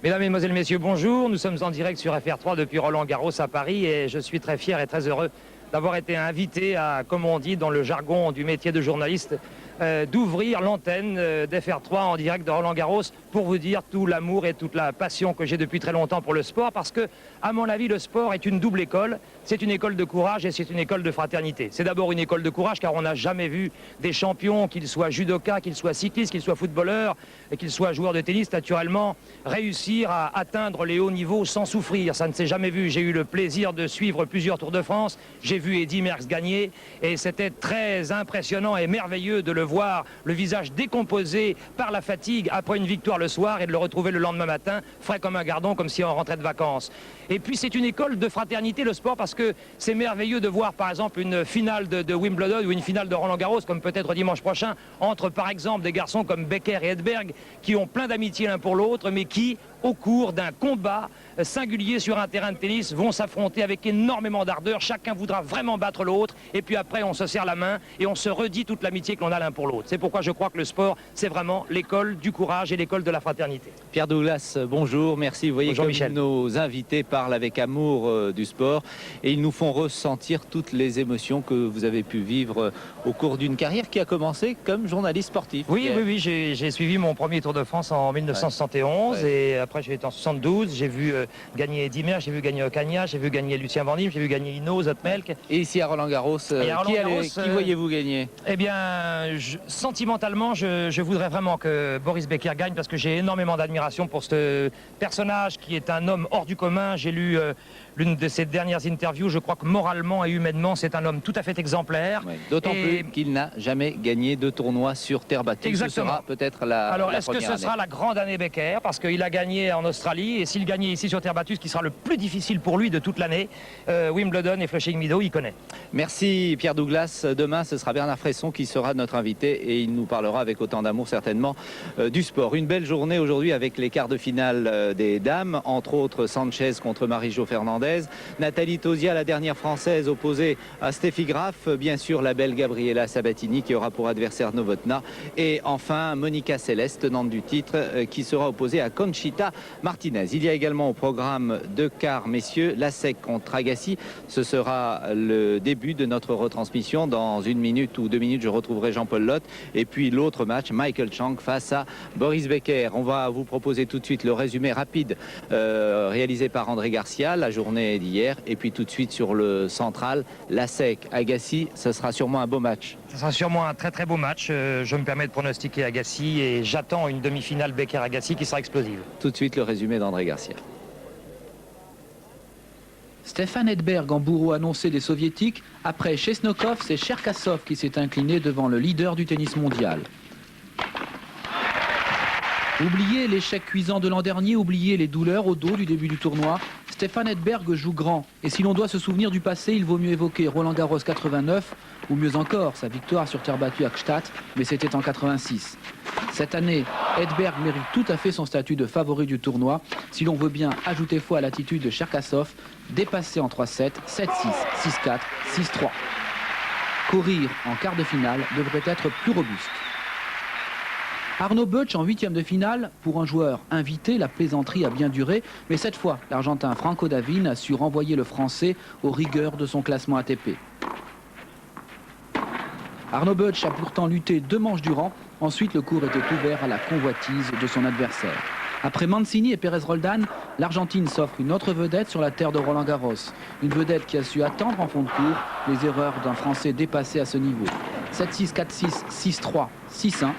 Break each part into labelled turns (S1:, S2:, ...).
S1: Mesdames, Mesdemoiselles, Messieurs, bonjour. Nous sommes en direct sur FR3 depuis Roland-Garros à Paris et je suis très fier et très heureux d'avoir été invité à, comme on dit dans le jargon du métier de journaliste, d'ouvrir l'antenne d'FR3 en direct de Roland-Garros pour vous dire tout l'amour et toute la passion que j'ai depuis très longtemps pour le sport, parce que, à mon avis, le sport est une double école. C'est une école de courage et c'est une école de fraternité. C'est d'abord une école de courage car on n'a jamais vu des champions, qu'ils soient judokas, qu'ils soient cyclistes, qu'ils soient footballeurs, qu'ils soient joueurs de tennis, naturellement, réussir à atteindre les hauts niveaux sans souffrir. Ça ne s'est jamais vu. J'ai eu le plaisir de suivre plusieurs Tours de France. J'ai vu Eddy Merckx gagner et c'était très impressionnant et merveilleux de le voir, le visage décomposé par la fatigue après une victoire le soir et de le retrouver le lendemain matin, frais comme un gardon, comme si on rentrait de vacances. Et puis c'est une école de fraternité, le sport, parce que c'est merveilleux de voir par exemple une finale de Wimbledon ou une finale de Roland-Garros, comme peut-être dimanche prochain, entre par exemple des garçons comme Becker et Edberg, qui ont plein d'amitié l'un pour l'autre, mais qui, au cours d'un combat singulier sur un terrain de tennis, vont s'affronter avec énormément d'ardeur. Chacun voudra vraiment battre l'autre, et puis après on se serre la main et on se redit toute l'amitié que l'on a l'un pour l'autre. C'est pourquoi je crois que le sport, c'est vraiment l'école du courage et l'école de la fraternité.
S2: Pierre Douglas, bonjour, merci. Vous voyez,
S1: bonjour,
S2: comme
S1: Michel.
S2: Nos invités parlent avec amour du sport et ils nous font ressentir toutes les émotions que vous avez pu vivre au cours d'une carrière qui a commencé comme journaliste sportif.
S1: Oui, j'ai suivi mon premier Tour de France en 1971 et après j'ai été en 72, j'ai vu gagner Eddy Merckx, j'ai vu gagner Ocaña, j'ai vu gagner Lucien Van Diem, j'ai vu gagner Hinault, Zoetemelk.
S2: Et ici à Roland-Garros, qui voyez-vous gagner?
S1: Eh bien, sentimentalement, je voudrais vraiment que Boris Becker gagne parce que j'ai énormément d'admiration pour ce personnage qui est un homme hors du commun. J'ai lu l'une de ses dernières interviews, je crois que moralement et humainement, c'est un homme tout à fait exemplaire.
S2: Oui, d'autant plus qu'il n'a jamais gagné de tournoi sur terre battue.
S1: Exactement.
S2: Ce sera peut-être la
S1: Alors, est-ce que ce
S2: année.
S1: sera la grande année Becker? Parce qu'il a gagné en Australie, et s'il gagnait ici sur terre battue, ce qui sera le plus difficile pour lui de toute l'année, Wimbledon et Flushing Meadows, il connaît.
S2: Merci Pierre Douglas. Demain, ce sera Bernard Fresson qui sera notre invité et il nous parlera avec autant d'amour certainement du sport. Une belle journée aujourd'hui avec les quarts de finale des dames, entre autres Sanchez contre Marie-Jo Fernandez, Nathalie Tauziat, la dernière française opposée à Steffi Graf, bien sûr la belle Gabriela Sabatini qui aura pour adversaire Novotná, et enfin Monica Seles, tenante du titre, qui sera opposée à Conchita Martinez. Il y a également au programme deux quarts messieurs, Lasek contre Agassi. Ce sera le début de notre retransmission. Dans 1 minute ou 2 minutes, je retrouverai Jean-Paul Lotte. Et puis l'autre match, Michael Chang face à Boris Becker. On va vous proposer tout de suite le résumé rapide réalisé par André Garcia, la journée d'hier. Et puis tout de suite sur le central, Lasek, Agassi, ce sera sûrement un beau match.
S1: Ce sera sûrement un très très beau match. Je me permets de pronostiquer Agassi et j'attends une demi-finale Becker-Agassi qui sera explosive.
S2: Tout de suite le résumé d'André Garcia.
S3: Stefan Edberg en bourreau annoncé des soviétiques. Après Chesnokov, c'est Cherkassov qui s'est incliné devant le leader du tennis mondial. Oubliez l'échec cuisant de l'an dernier, oubliez les douleurs au dos du début du tournoi. Stefan Edberg joue grand. Et si l'on doit se souvenir du passé, il vaut mieux évoquer Roland-Garros 89, ou mieux encore, sa victoire sur terre battue à Gstaad, mais c'était en 86. Cette année, Edberg mérite tout à fait son statut de favori du tournoi, si l'on veut bien ajouter foi à l'attitude de Cherkassov, dépassé en 3-7, 7-6, 6-4, 6-3. Courir en quart de finale devrait être plus robuste. Arnaud Butch en 8e de finale. Pour un joueur invité, la plaisanterie a bien duré, mais cette fois, l'Argentin Franco Davin a su renvoyer le Français aux rigueurs de son classement ATP. Arnaud Butch a pourtant lutté 2 manches durant. Ensuite, le cours était ouvert à la convoitise de son adversaire. Après Mancini et Pérez Roldan, l'Argentine s'offre une autre vedette sur la terre de Roland-Garros. Une vedette qui a su attendre en fond de cours les erreurs d'un Français dépassé à ce niveau. 7-6, 4-6, 6-3, 6-1.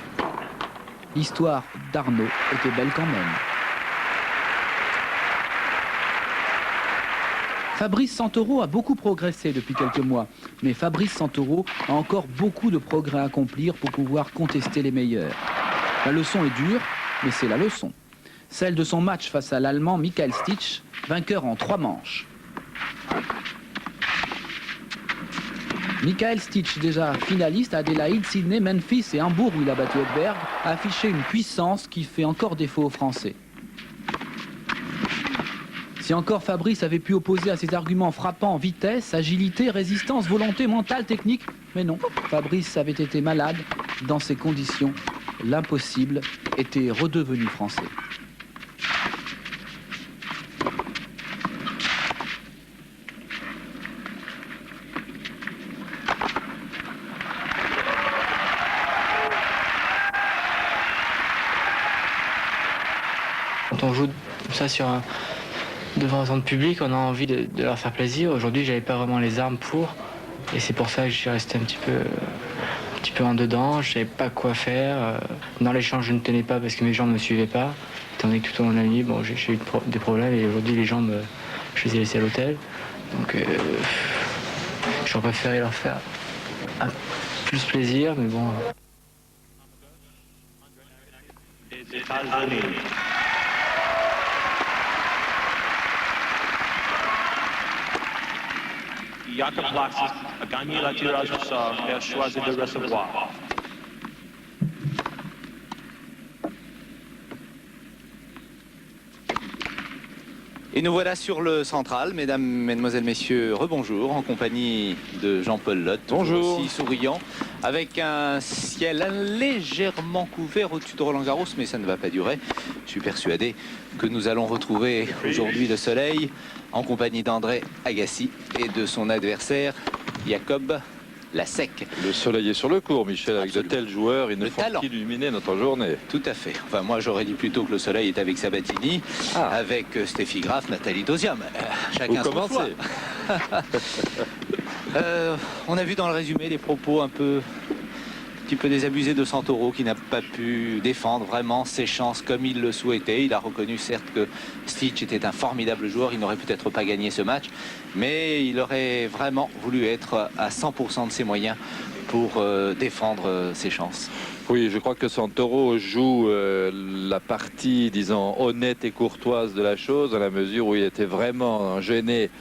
S3: L'histoire d'Arnaud était belle quand même. Fabrice Santoro a beaucoup progressé depuis quelques mois, mais Fabrice Santoro a encore beaucoup de progrès à accomplir pour pouvoir contester les meilleurs. La leçon est dure, mais c'est la leçon. Celle de son match face à l'Allemand Michael Stich, vainqueur en 3 manches. Michael Stich, déjà finaliste à Adélaïde, Sydney, Memphis et Hambourg où il a battu Edberg, a affiché une puissance qui fait encore défaut aux Français. Si encore Fabrice avait pu opposer à ses arguments frappants vitesse, agilité, résistance, volonté, mentale, technique, mais non, Fabrice avait été malade. Dans ces conditions, l'impossible était redevenu français.
S4: quand on joue comme ça devant autant de public, on a envie de leur faire plaisir. Aujourd'hui, j'avais pas vraiment les armes pour, et c'est pour ça que je suis resté un petit peu en dedans. Je savais pas quoi faire. Dans l'échange, je ne tenais pas parce que mes jambes ne me suivaient pas. Étant donné que tout au long de la nuit, bon, j'ai eu des problèmes et aujourd'hui, les jambes, je les ai laissées à l'hôtel. Donc, j'aurais préféré leur faire plus plaisir, mais bon.
S5: Jakob Laxis a gagné la tirage au sort et a choisi de recevoir.
S2: Et nous voilà sur le central, mesdames, mesdemoiselles, messieurs, rebonjour, en compagnie de Jean-Paul Lotte,
S6: bonjour,
S2: aussi souriant, avec un ciel légèrement couvert au-dessus de Roland-Garros, mais ça ne va pas durer. Je suis persuadé que nous allons retrouver aujourd'hui le soleil en compagnie d'André Agassi et de son adversaire Jakob Lasek.
S6: Le soleil est sur le cours, Michel, avec
S2: Absolument.
S6: de tels joueurs, ils ne
S2: Le
S6: font
S2: talent.
S6: qu'illuminer notre journée.
S2: Tout à fait. Enfin, moi, j'aurais dit plutôt que le soleil est avec Sabatini, avec Steffi Graf, Nathalie Dosium. Chacun son choix. On a vu dans le résumé les propos un petit peu désabusés de Santoro, qui n'a pas pu défendre vraiment ses chances comme il le souhaitait. Il a reconnu certes que Stich était un formidable joueur, il n'aurait peut-être pas gagné ce match, mais il aurait vraiment voulu être à 100% de ses moyens pour défendre ses chances.
S6: Oui, je crois que Santoro joue la partie, disons, honnête et courtoise de la chose, dans la mesure où il était vraiment gêné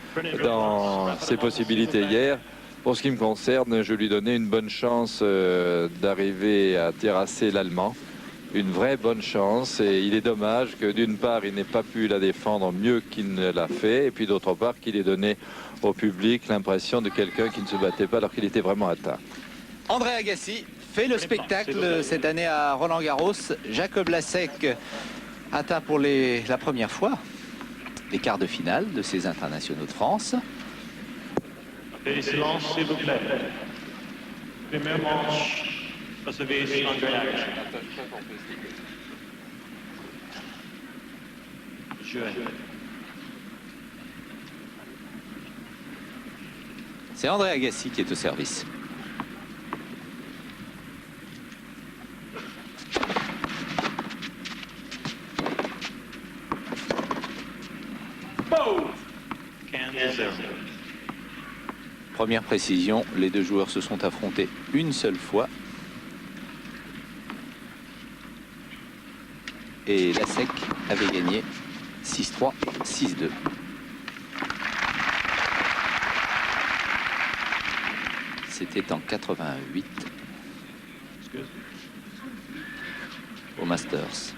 S6: dans ses possibilités hier. Pour ce qui me concerne, je lui donnais une bonne chance d'arriver à terrasser l'Allemand. Une vraie bonne chance, et il est dommage que d'une part il n'ait pas pu la défendre mieux qu'il ne l'a fait, et puis d'autre part qu'il ait donné au public l'impression de quelqu'un qui ne se battait pas alors qu'il était vraiment atteint.
S2: André Agassi fait le spectacle cette année à Roland-Garros. Jakob Lasek atteint pour la première fois les quarts de finale de ces internationaux de France.
S5: Et silence, s'il vous plaît. Premier manche, le service André Agassi. Jeu.
S2: C'est André Agassi qui est au service.
S5: Boom! 15-0.
S2: Première précision, les deux joueurs se sont affrontés une seule fois. Et Lasek avait gagné 6-3, 6-2. C'était en 88 au Masters.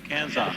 S5: Kansas.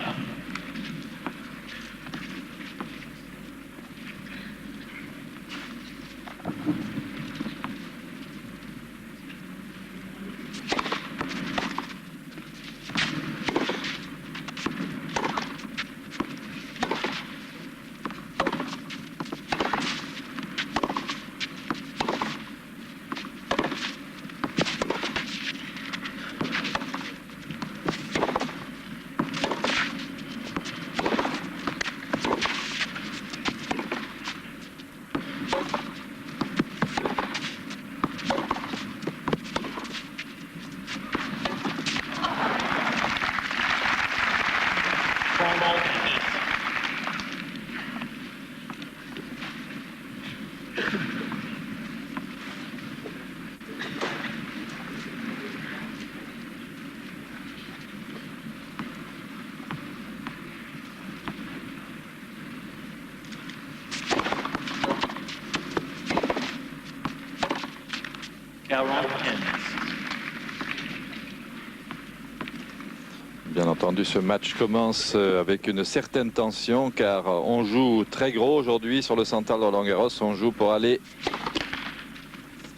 S6: Bien entendu, ce match commence avec une certaine tension car on joue très gros aujourd'hui sur le central de Roland-Garros. On joue pour aller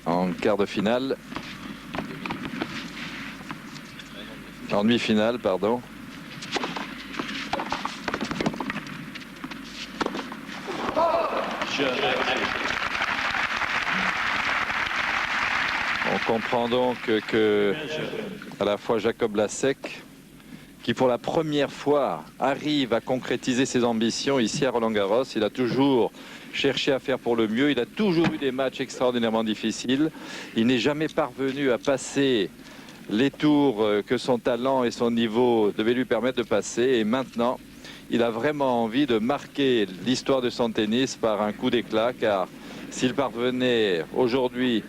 S6: en quart de finale. En demi-finale, pardon. On comprend donc que à la fois Jacob Lasek, qui pour la première fois arrive à concrétiser ses ambitions ici à Roland-Garros. Il a toujours cherché à faire pour le mieux, il a toujours eu des matchs extraordinairement difficiles. Il n'est jamais parvenu à passer les tours que son talent et son niveau devaient lui permettre de passer. Et maintenant, il a vraiment envie de marquer l'histoire de son tennis par un coup d'éclat, car s'il parvenait aujourd'hui,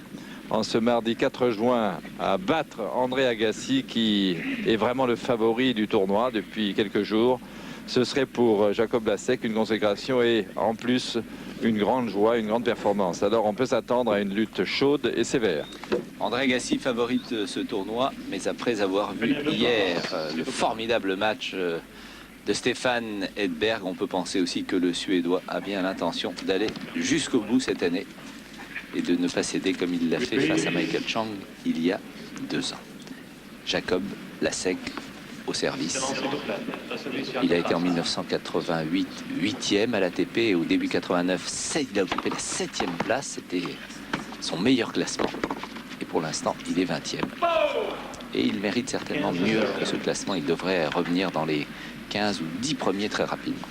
S6: en ce mardi 4 juin, à battre André Agassi, qui est vraiment le favori du tournoi depuis quelques jours, ce serait pour Jacob Lasek une consécration et en plus une grande joie, une grande performance. Alors on peut s'attendre à une lutte chaude et sévère.
S2: André Agassi favorite ce tournoi, mais après avoir vu hier le formidable match de Stefan Edberg, on peut penser aussi que le Suédois a bien l'intention d'aller jusqu'au bout cette année et de ne pas céder comme il l'a fait face à Michael Chang il y a 2 ans. Jacob Lasek au service. Il a été en 1988 8e à l'ATP et au début 89, il a occupé la 7e place. C'était son meilleur classement. Et pour l'instant, il est 20e. Et il mérite certainement mieux que ce classement. Il devrait revenir dans les 15 ou 10 premiers très rapidement.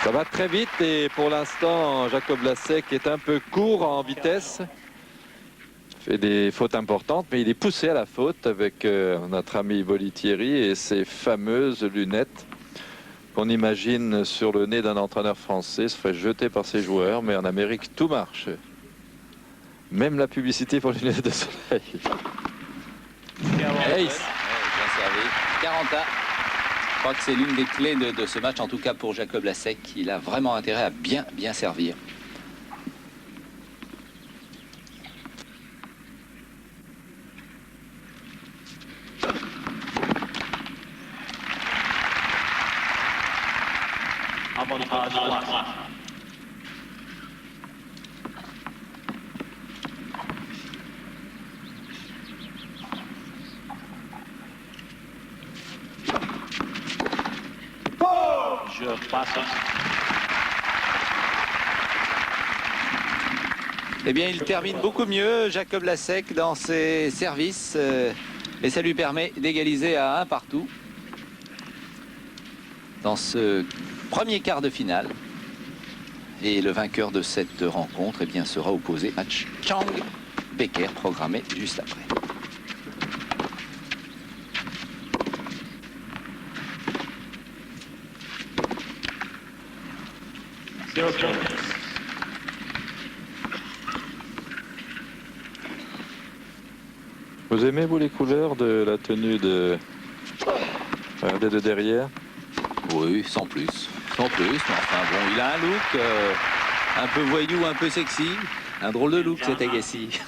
S6: Ça va très vite et pour l'instant, Jacob Lasek est un peu court en vitesse. Fait des fautes importantes, mais il est poussé à la faute avec notre ami Bollettieri et ses fameuses lunettes qu'on imagine sur le nez d'un entraîneur français se ferait jeter par ses joueurs, mais en Amérique tout marche. Même la publicité pour les lunettes de soleil.
S2: Ace, bien servi. 40 ans. Je crois que c'est l'une des clés de ce match, en tout cas pour Jacob Lasek. Il a vraiment intérêt à bien servir. Eh bien, il termine beaucoup mieux, Jacob Lasek, dans ses services. Et ça lui permet d'égaliser à 1 partout dans ce premier quart de finale. Et le vainqueur de cette rencontre eh bien, sera opposé à Chang Becker, programmé juste après.
S5: 0 points.
S6: Vous aimez, vous, les couleurs de la tenue de... Regardez de derrière.
S2: Oui, sans plus. Sans plus, mais enfin bon, il a un look un peu voyou, un peu sexy. Un drôle de look, cet Agassi.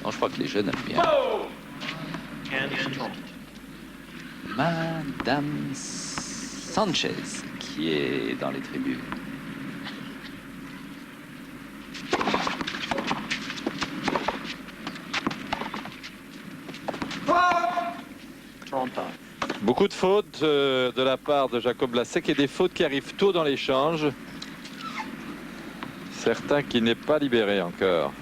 S2: Non, je crois que les jeunes aiment bien.
S5: And strong.
S2: Madame Sanchez, qui est dans les tribunes.
S6: Beaucoup de fautes de la part de Jacob Lasek et des fautes qui arrivent tôt dans l'échange. Certains qui n'est pas libéré encore.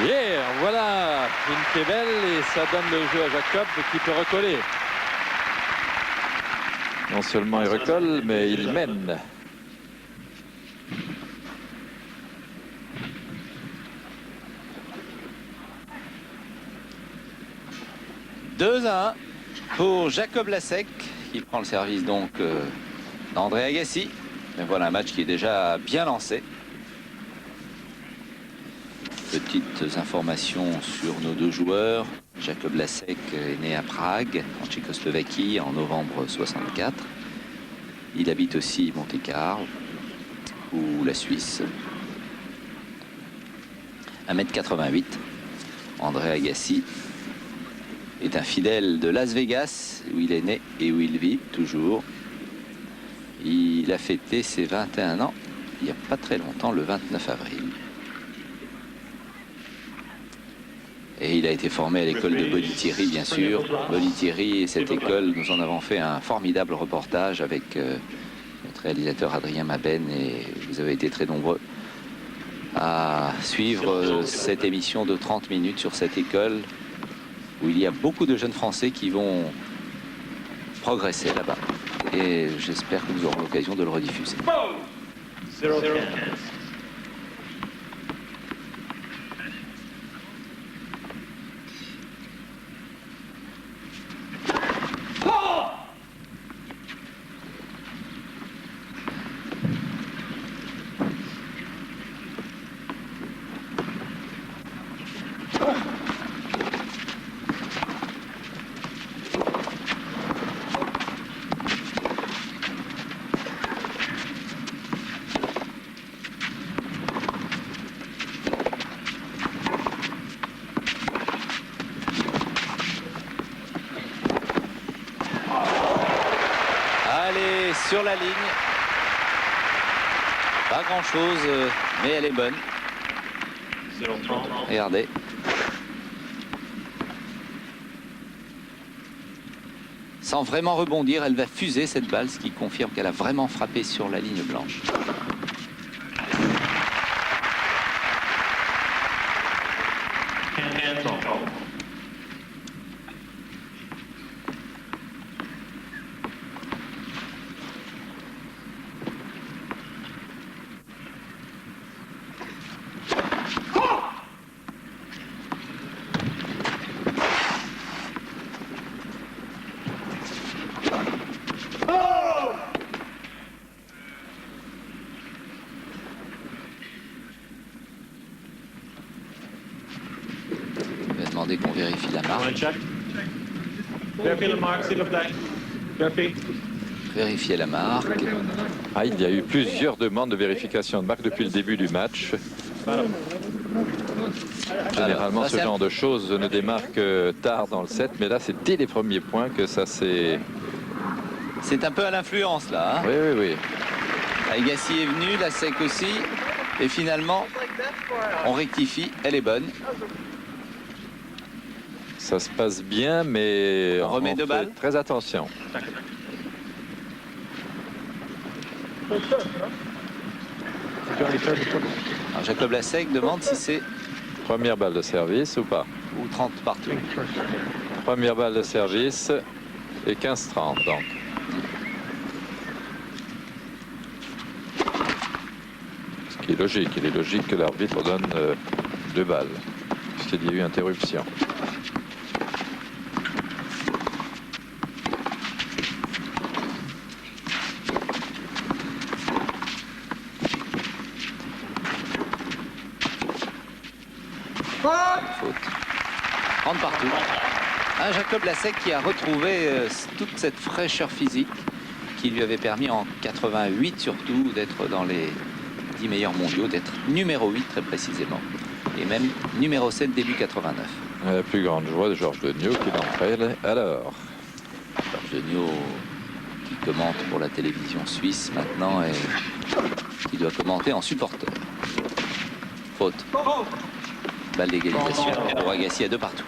S6: Yeah, voilà une qui est belle et ça donne le jeu à Jacob qui peut recoller. Non seulement il recolle, mais il mène. «
S2: 2-1 pour Jacob Lasek, qui prend le service donc d'André Agassi. Mais voilà un match qui est déjà bien lancé. Petites informations sur nos deux joueurs. Jacob Lasek est né à Prague, en Tchécoslovaquie, en novembre 64. Il habite aussi Monte-Carlo ou la Suisse. 1m88. André Agassi est un fidèle de Las Vegas, où il est né et où il vit toujours. Il a fêté ses 21 ans il n'y a pas très longtemps, le 29 avril. Et il a été formé à l'école de Bolitieri, bien sûr. Bolitieri et cette école, nous en avons fait un formidable reportage avec notre réalisateur Adrien Mabène, et vous avez été très nombreux à suivre cette émission de 30 minutes sur cette école où il y a beaucoup de jeunes Français qui vont progresser là-bas. Et j'espère que nous aurons l'occasion de le rediffuser.
S5: 0 points.
S2: Allez, sur la ligne. Pas grand-chose, mais elle est bonne.
S5: 0 points.
S2: Regardez. Sans vraiment rebondir, elle va fuser cette balle, ce qui confirme qu'elle a vraiment frappé sur la ligne blanche.
S5: Hands off.
S2: Je vais demander qu'on vérifie la marque.
S5: Want to check? Vérifie le marque, s'il vous plaît. Vérifie.
S2: Vérifier la marque.
S6: Ah, il y a eu plusieurs demandes de vérification de marque depuis le début du match. Généralement,
S2: Alors,
S6: ce genre de choses ne démarre que tard dans le set, mais là, c'est dès les premiers points que ça s'est...
S2: C'est un peu à l'influence là. Hein.
S6: Oui, oui, oui.
S2: Agassi est venu, la sec aussi. Et finalement, on rectifie, elle est bonne.
S6: Ça se passe bien, mais
S2: On remet deux
S6: fait
S2: balles.
S6: très attention.
S2: Alors, Jacob Lasek demande si c'est
S6: Première balle de service ou pas?
S2: ou 30 partout.
S6: Première balle de service et 15-30 donc. Ce qui est logique. Il est logique que l'arbitre donne 2 balles. Puisqu'il y a eu interruption.
S2: Faute. 30 partout. Un Jacob Lasek qui a retrouvé toute cette fraîcheur physique qui lui avait permis en 88 surtout d'être dans les 10 meilleurs mondiaux, d'être numéro 8 très précisément. Et même numéro 7 début 89.
S6: La plus grande joie de Georges Degnaud qui l'entraîne alors.
S2: Georges Degnaud qui commente pour la télévision suisse maintenant et qui doit commenter en supporter. Faute. Balle d'égalisation pour Agassi à 2 partout.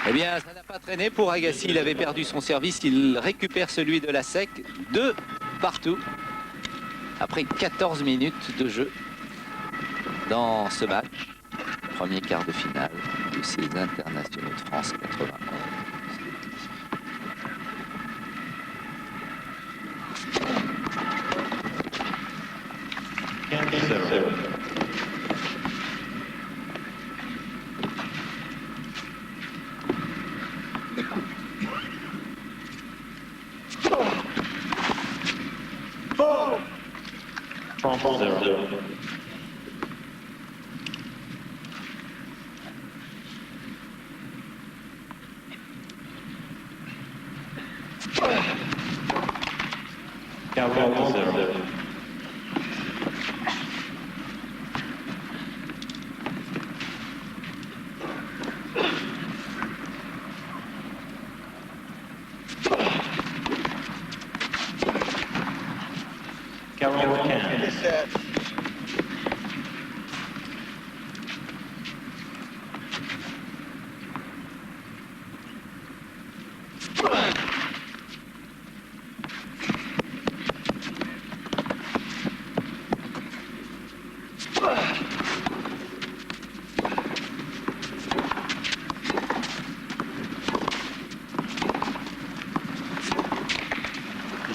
S2: Eh bien, ça n'a pas traîné pour Agassi. Il avait perdu son service. Il récupère celui de Lasek. 2 partout. Après 14 minutes de jeu dans ce match. Premier quart de finale de ces internationaux de France 91.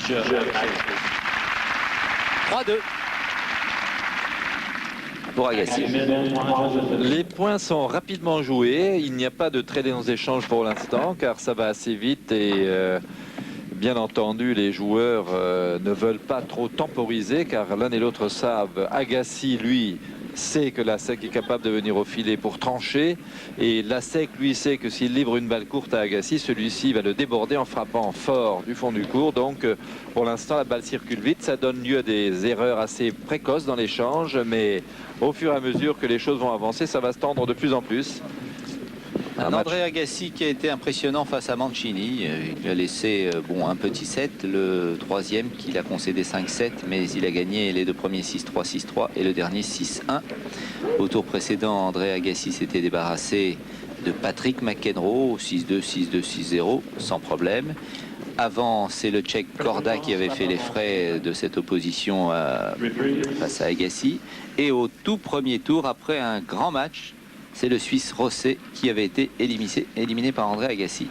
S5: Je...
S2: 3-2 pour Agassi.
S6: Les points sont rapidement joués. Il n'y a pas de très longs échanges pour l'instant car ça va assez vite et bien entendu les joueurs ne veulent pas trop temporiser car l'un et l'autre savent. Agassi lui sait que Lasek est capable de venir au filet pour trancher et Lasek lui sait que s'il livre une balle courte à Agassi, celui-ci va le déborder en frappant fort du fond du court. Donc pour l'instant la balle circule vite, ça donne lieu à des erreurs assez précoces dans l'échange, mais au fur et à mesure que les choses vont avancer, ça va se tendre de plus en plus.
S2: Un André Agassi qui a été impressionnant face à Mancini. Il a laissé un petit set, le troisième qu'il a concédé 5-7, mais il a gagné les deux premiers 6-3, 6-3 et le dernier 6-1. Au tour précédent, André Agassi s'était débarrassé de Patrick McEnroe, 6-2, 6-2, 6-0, sans problème. Avant, c'est le Tchèque Korda qui avait fait les frais de cette opposition face à Agassi. Et au tout premier tour, après un grand match, c'est le Suisse Rosset qui avait été éliminé par André Agassi.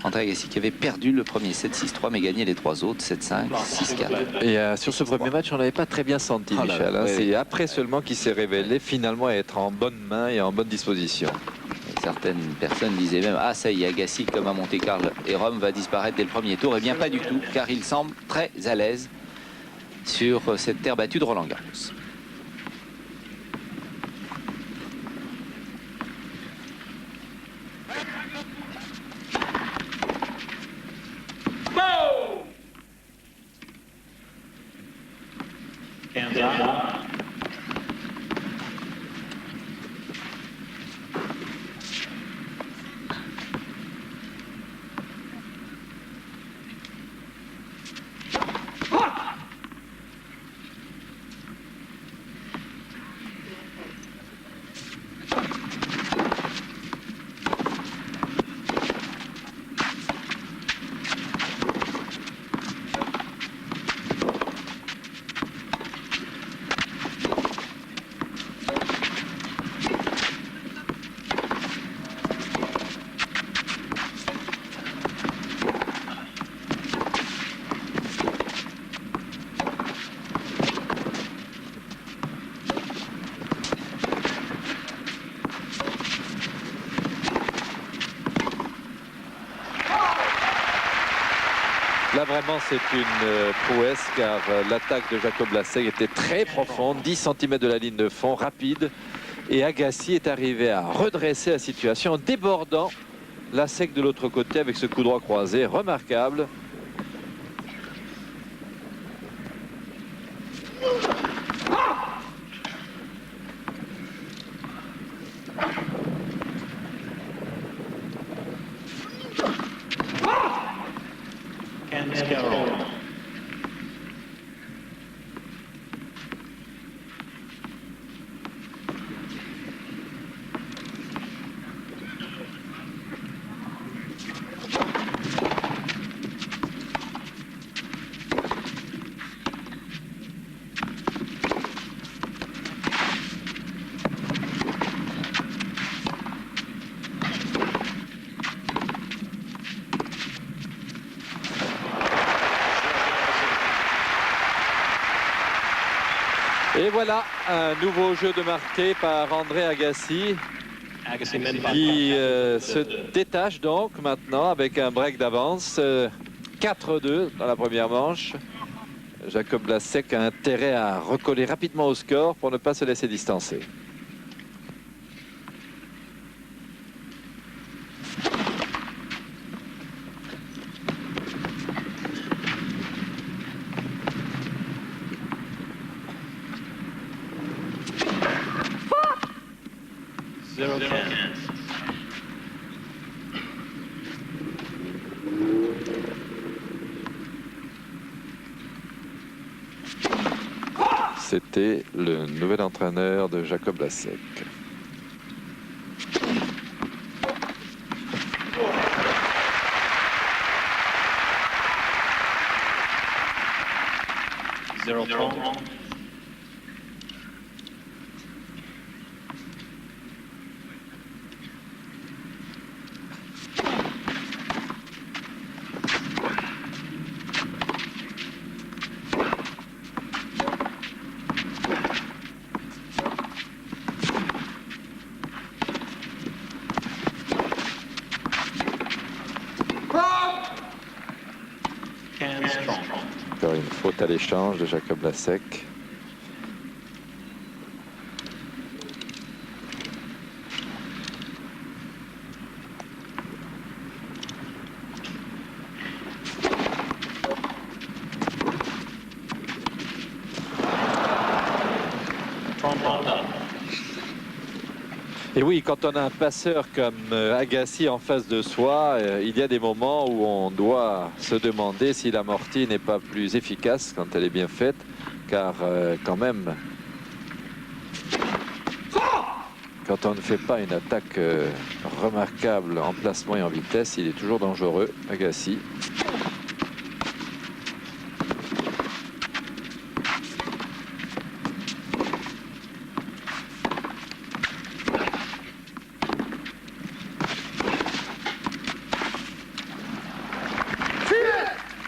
S2: André Agassi qui avait perdu le premier 7-6-3 mais gagné les trois autres 7-5, 6-4.
S6: Et sur ce premier match, on n'avait pas très bien senti Michel. C'est après seulement qu'il s'est révélé finalement être en bonne main et en bonne disposition.
S2: Certaines personnes disaient même, ah ça y est, Agassi, comme à Monte-Carlo et Rome, va disparaître dès le premier tour. Eh bien pas du tout, car il semble très à l'aise sur cette terre battue de Roland-Garros.
S6: Là, vraiment, c'est une prouesse car l'attaque de Jacob Lasek était très profonde, 10 cm de la ligne de fond, rapide. Et Agassi est arrivé à redresser la situation en débordant Lasek de l'autre côté avec ce coup droit croisé remarquable. Et voilà un nouveau jeu de marqué par André Agassi qui se détache donc maintenant avec un break d'avance 4-2 dans la première manche. Jacob Lasek a intérêt à recoller rapidement au score pour ne pas se laisser distancer. C'était le nouvel entraîneur de Jacob Lasek. Encore une faute à l'échange de Jacob Lasek. Et oui, quand on a un passeur comme Agassi en face de soi, il y a des moments où on doit se demander si l'amortie n'est pas plus efficace quand elle est bien faite, car quand même, quand on ne fait pas une attaque remarquable en placement et en vitesse, il est toujours dangereux, Agassi.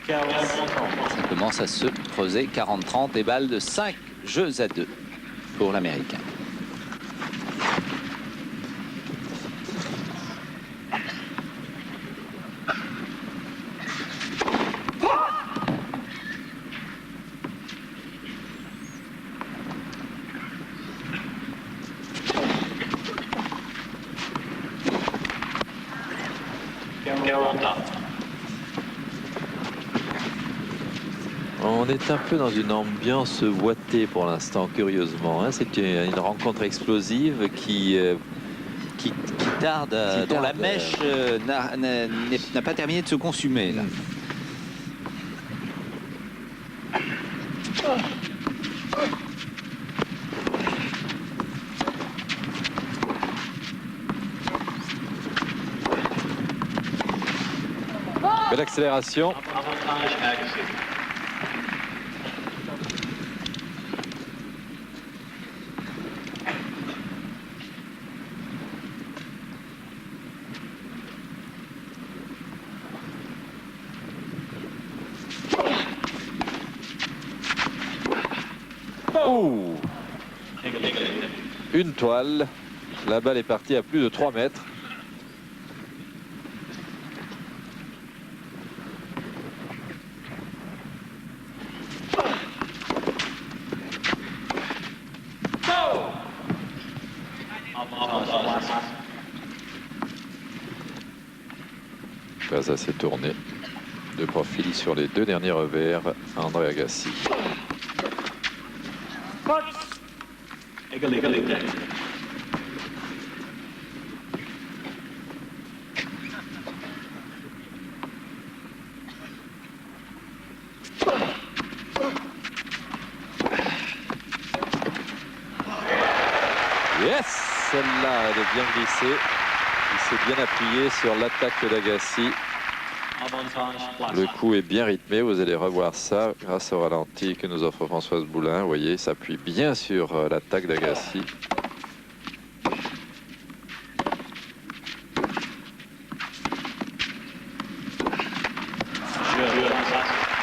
S2: Ça commence à se creuser, 40-30 et balle de 5 jeux à 2 pour l'Américain.
S5: Hair on top.
S6: On est un peu dans une ambiance ouatée pour l'instant, curieusement. Hein. C'est une rencontre explosive qui
S2: tarde, dont la mèche n'a pas terminé de se consumer. Là.
S6: Belle accélération.
S5: Avantage Agassi.
S6: Ouh. Une toile. La balle est partie à plus de 3 mètres. Ça s'est tourné de profil sur les 2 derniers revers. André Agassi.
S5: Égalité.
S6: Yes, celle-là, elle est bien glissée. Il s'est bien appuyé sur l'attaque d'Agassi.
S5: Avantage
S6: Le coup est bien rythmé, vous allez revoir ça grâce au ralenti que nous offre Françoise Boulin. Vous voyez, il s'appuie bien sur l'attaque d'Agassi.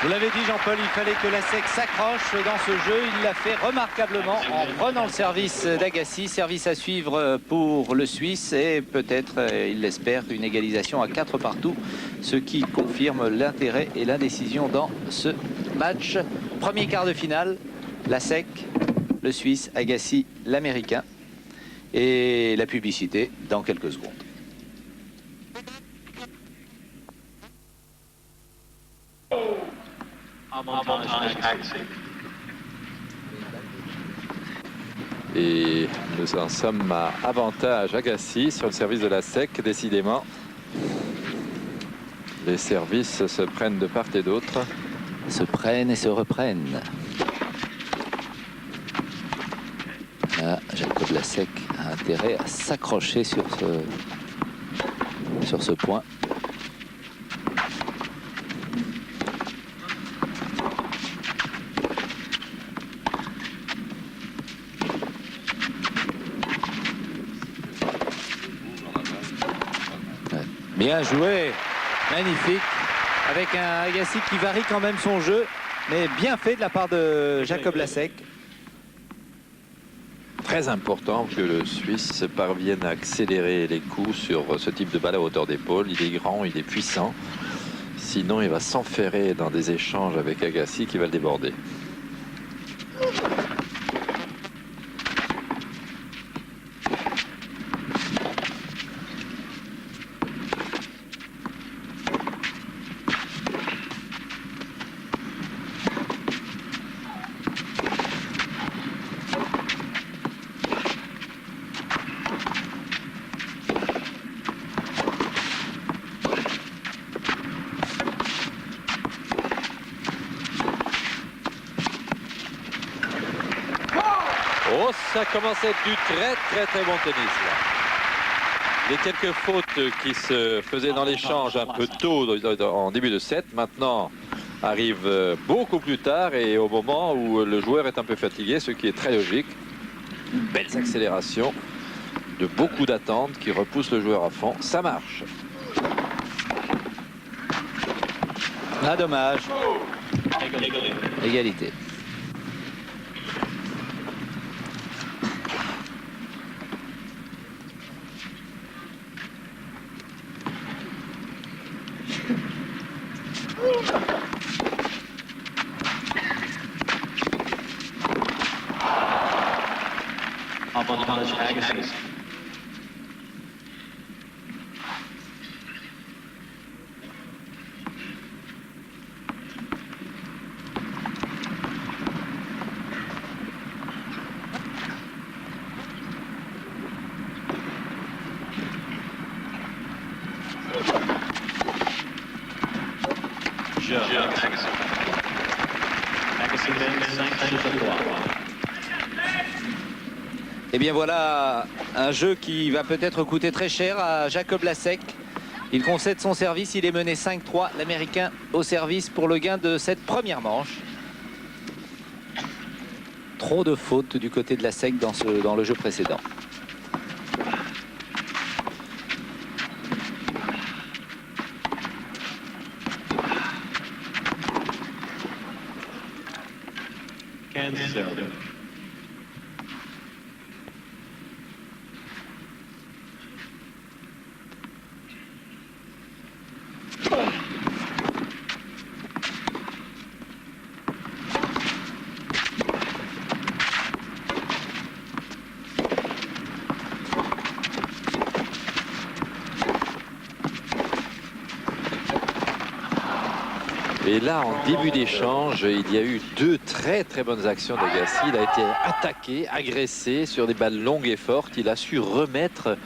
S2: Vous l'avez dit, Jean-Paul, il fallait que la SEC s'accroche dans ce jeu. Il l'a fait remarquablement en prenant le service d'Agassi. Service à suivre pour le Suisse et peut-être, il l'espère, une égalisation à 4 partout. Ce qui confirme l'intérêt et l'indécision dans ce match. Premier quart de finale, la SEC, le Suisse, Agassi, l'Américain. Et la publicité dans quelques secondes.
S5: Avantage Agassi.
S6: Et nous en sommes à avantage Agassi sur le service de la SEC, décidément. Les services se prennent de part et d'autre.
S2: Se prennent et se reprennent. Là, Jacob Lasek a intérêt à s'accrocher sur ce point. Bien joué, magnifique, avec un Agassi qui varie quand même son jeu, mais bien fait de la part de Jacob Lasek.
S6: Très important que le Suisse parvienne à accélérer les coups sur ce type de balle à hauteur d'épaule. Il est grand, il est puissant. Sinon, il va s'enferrer dans des échanges avec Agassi qui va le déborder. Oh, ça commence à être du très bon tennis là. Les quelques fautes qui se faisaient dans l'échange un peu tôt en début de set, maintenant arrivent beaucoup plus tard et au moment où le joueur est un peu fatigué, ce qui est très logique. Belles accélérations, de beaucoup d'attentes qui repoussent le joueur à fond. Ça marche.
S2: Ah, dommage. Égalité.
S5: Avantage Agassi.
S2: Et bien voilà un jeu qui va peut-être coûter très cher à Jacob Lasek. Il concède son service, il est mené 5-3, l'Américain au service pour le gain de cette première manche. Trop de fautes du côté de Lasek dans le jeu précédent.
S6: Et là, en début d'échange, il y a eu deux très bonnes actions d'Agassi. Il a été attaqué, agressé sur des balles longues et fortes. Il a su remettre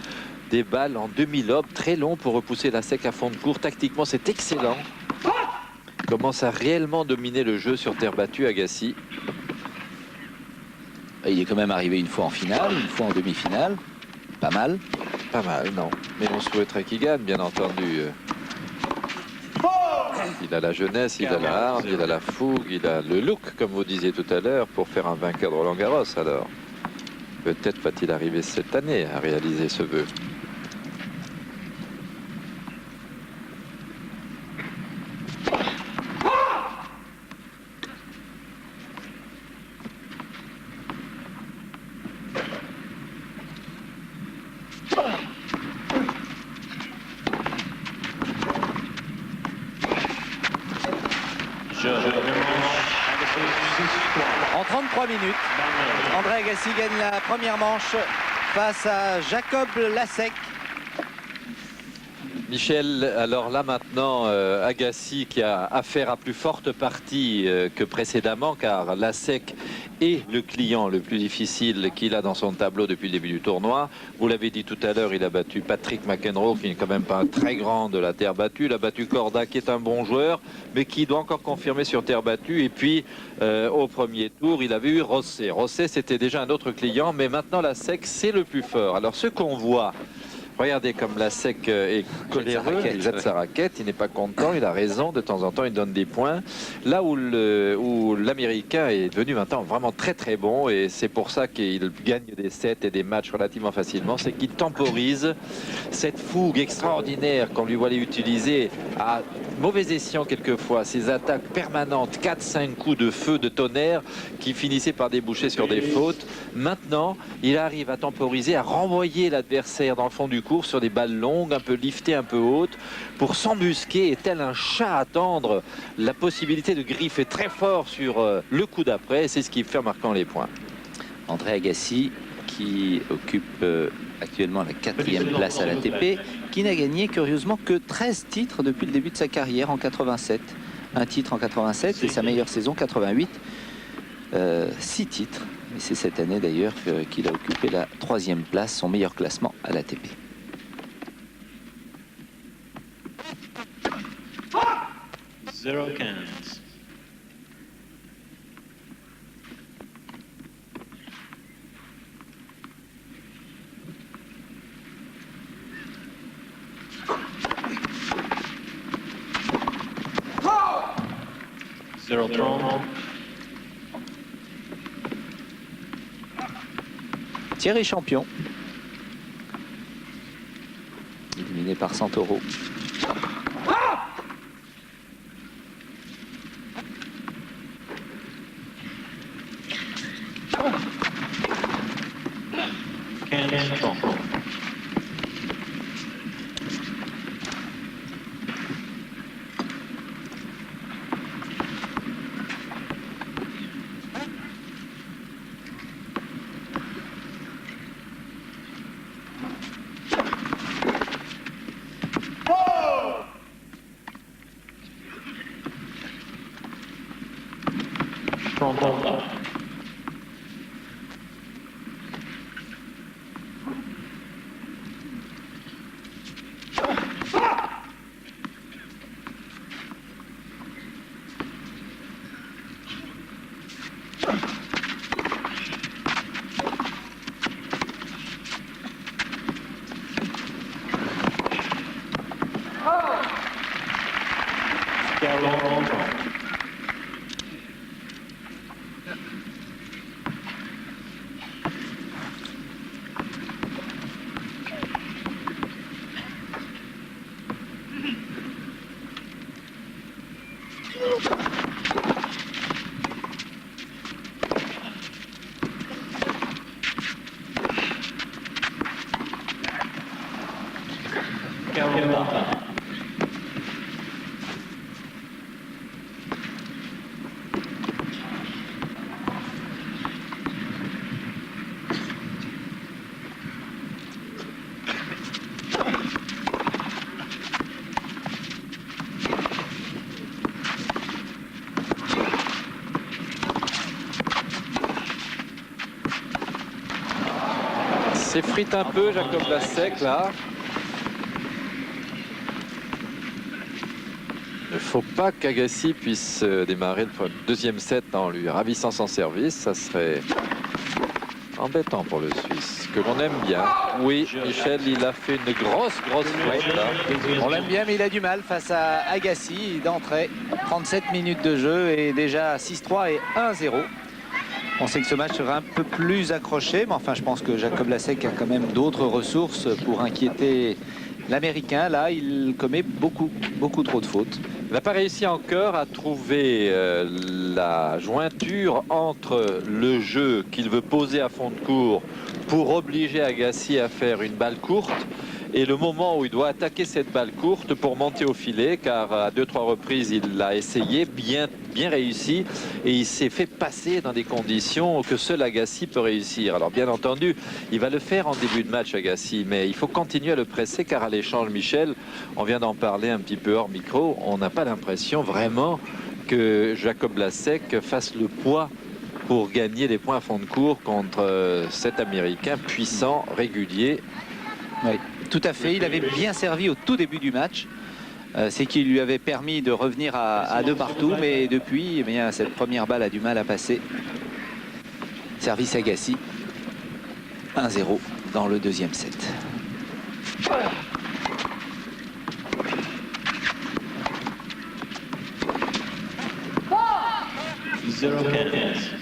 S6: des balles en demi-lobe, très long pour repousser Lasek à fond de court. Tactiquement, c'est excellent. Il commence à réellement dominer le jeu sur terre battue, Agassi.
S2: Il est quand même arrivé une fois en finale, une fois en demi-finale. Pas mal.
S6: Pas mal, non. Mais on souhaiterait qu'il gagne, bien entendu. Il a la jeunesse, il a la hargne, il a la fougue, il a le look, comme vous disiez tout à l'heure, pour faire un vainqueur de Roland Garros. Alors, peut-être va-t-il arriver cette année à réaliser ce vœu.
S2: En 33 minutes, André Agassi gagne la première manche face à Jacob Lasek.
S6: Michel, alors là maintenant, Agassi qui a affaire à plus forte partie que précédemment, car Lasek est le client le plus difficile qu'il a dans son tableau depuis le début du tournoi. Vous l'avez dit tout à l'heure, il a battu Patrick McEnroe, qui n'est quand même pas un très grand de la terre battue. Il a battu Korda, qui est un bon joueur, mais qui doit encore confirmer sur terre battue. Et puis, au premier tour, il avait eu Rosset. Rosset, c'était déjà un autre client, mais maintenant Lasek, c'est le plus fort. Alors, ce qu'on voit... Regardez comme Lasek est coléreux, il jette sa raquette, il n'est pas content, il a raison, de temps en temps il donne des points. Là où l'Américain est devenu maintenant vraiment très bon, et c'est pour ça qu'il gagne des sets et des matchs relativement facilement, c'est qu'il temporise cette fougue extraordinaire qu'on lui voit utiliser à mauvais escient quelquefois, ces attaques permanentes, 4-5 coups de feu, de tonnerre qui finissaient par déboucher sur des fautes. Maintenant, il arrive à temporiser, à renvoyer l'adversaire dans le fond du cours sur des balles longues, un peu liftées, un peu hautes, pour s'embusquer et tel un chat attendre la possibilité de griffer très fort sur le coup d'après. C'est ce qui fait marquant les points.
S2: André Agassi qui occupe actuellement la 4e place à l'ATP, qui n'a gagné curieusement que 13 titres depuis le début de sa carrière en 87. Un titre en 87 et sa meilleure saison 88. 6 titres. Et c'est cette année d'ailleurs qu'il a occupé la 3e place, son meilleur classement à l'ATP.
S5: Zero cans. Zero thrown.
S2: Thierry Champion, éliminé par Santoro.
S5: Cans thrown. Pierre-Laurent Gontran. Caroline Martin.
S6: S'effrite un peu Jacob Lasek là. Il ne faut pas qu'Agassi puisse démarrer le deuxième set en lui ravissant son service. Ça serait embêtant pour le Suisse, que l'on aime bien. Oui, Michel, il a fait une grosse faute là.
S2: On l'aime bien, mais il a du mal face à Agassi d'entrée. 37 minutes de jeu et déjà 6-3 et 1-0. On sait que ce match sera un peu plus accroché, mais enfin je pense que Jacob Lasek a quand même d'autres ressources pour inquiéter l'Américain. Là, il commet beaucoup trop de fautes.
S6: Il n'a pas réussi encore à trouver la jointure entre le jeu qu'il veut poser à fond de cours pour obliger Agassi à faire une balle courte et le moment où il doit attaquer cette balle courte pour monter au filet, car à 2-3 reprises il l'a essayé, bien réussi, et il s'est fait passer dans des conditions que seul Agassi peut réussir. Alors bien entendu, il va le faire en début de match Agassi, mais il faut continuer à le presser, car à l'échange, Michel, on vient d'en parler un petit peu hors micro, on n'a pas l'impression vraiment que Jacob Lasek fasse le poids pour gagner les points à fond de cours contre cet Américain puissant, régulier.
S2: Oui, tout à fait. Il avait bien servi au tout début du match. C'est qui lui avait permis de revenir à 2 partout. Mais depuis, eh bien, cette première balle a du mal à passer. Service Agassi. 1-0 dans le deuxième set.
S5: Zero Canadians.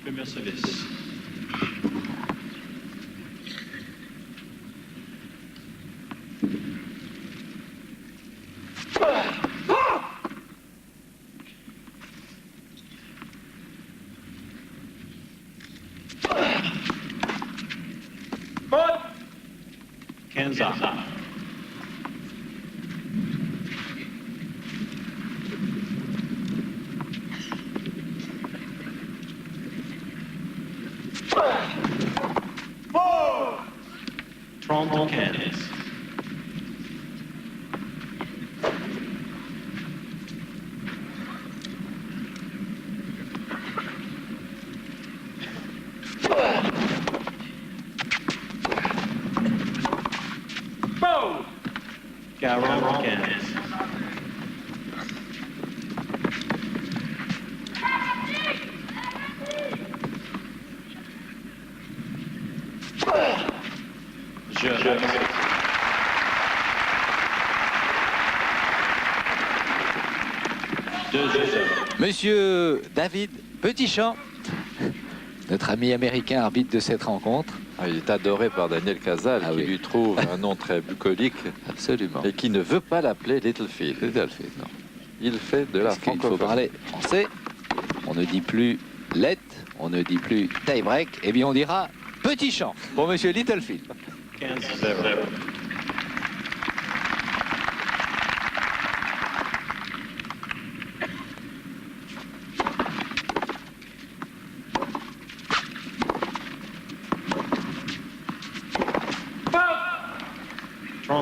S5: Premier service. Kansas. Toronto, Kansas. Garland, Kansas.
S2: Monsieur David Petitchamp, notre ami américain arbitre de cette rencontre.
S6: Ah, il est adoré par Daniel Casal, qui lui trouve un nom très bucolique.
S2: Absolument.
S6: Et qui ne veut pas l'appeler Littlefield.
S2: Littlefield, non.
S6: Il fait de la
S2: Il faut
S6: francophonie.
S2: parler français. On ne dit plus let, on ne dit plus tie-break. Eh bien, on dira Petitchamp pour Monsieur Littlefield.
S5: Kansas, 0.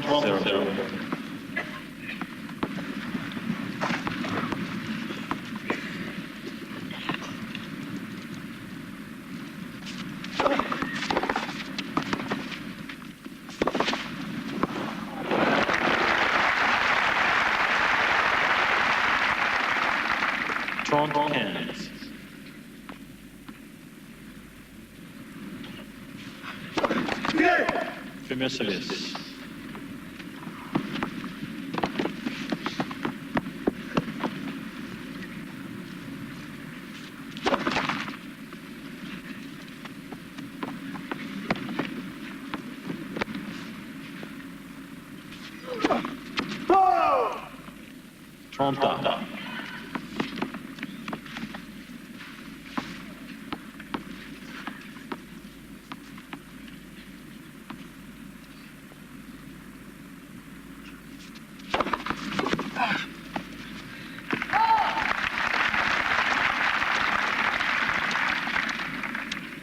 S5: Toronto, 0. Toronto, Kansas. Premier service. Trenta.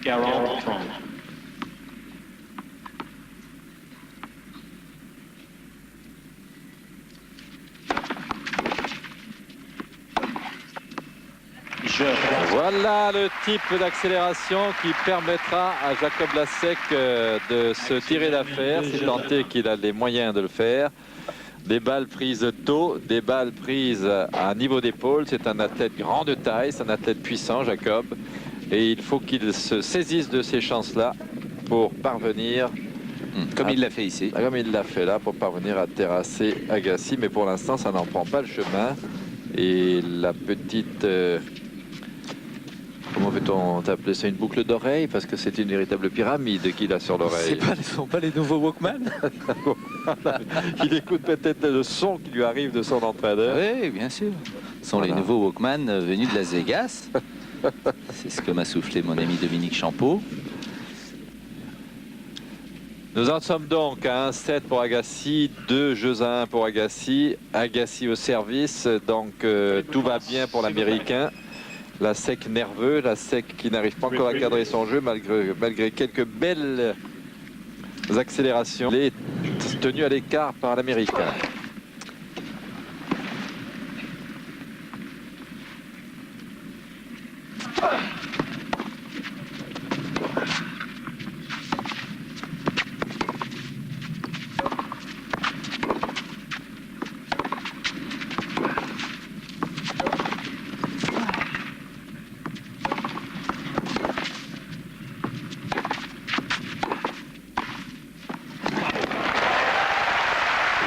S5: Garrel Trump.
S6: Voilà le type d'accélération qui permettra à Jacob Lasek de se tirer d'affaire, si tant est qu'il a les moyens de le faire. Des balles prises tôt, des balles prises à niveau d'épaule. C'est un athlète grand de taille, c'est un athlète puissant, Jacob. Et il faut qu'il se saisisse de ces chances-là pour parvenir...
S2: Comme il l'a fait ici.
S6: Comme il l'a fait là, pour parvenir à terrasser Agassi. Mais pour l'instant, ça n'en prend pas le chemin. Et la petite... comment peut-on appeler ça, une boucle d'oreille? Parce que c'est une véritable pyramide qu'il a sur l'oreille.
S2: Ce ne sont pas les nouveaux Walkman?
S6: Il écoute peut-être le son qui lui arrive de son entraîneur.
S2: Oui, bien sûr. Ce sont les nouveaux Walkman venus de Las Vegas. C'est ce que m'a soufflé mon ami Dominique Champeau.
S6: Nous en sommes donc à 1-7 pour Agassi, 2 jeux à 1 pour Agassi. Agassi au service, donc tout va bien pour l'Américain. Lasek nerveux, Lasek qui n'arrive pas encore à cadrer son jeu malgré quelques belles accélérations. Il est tenu à l'écart par l'Américain.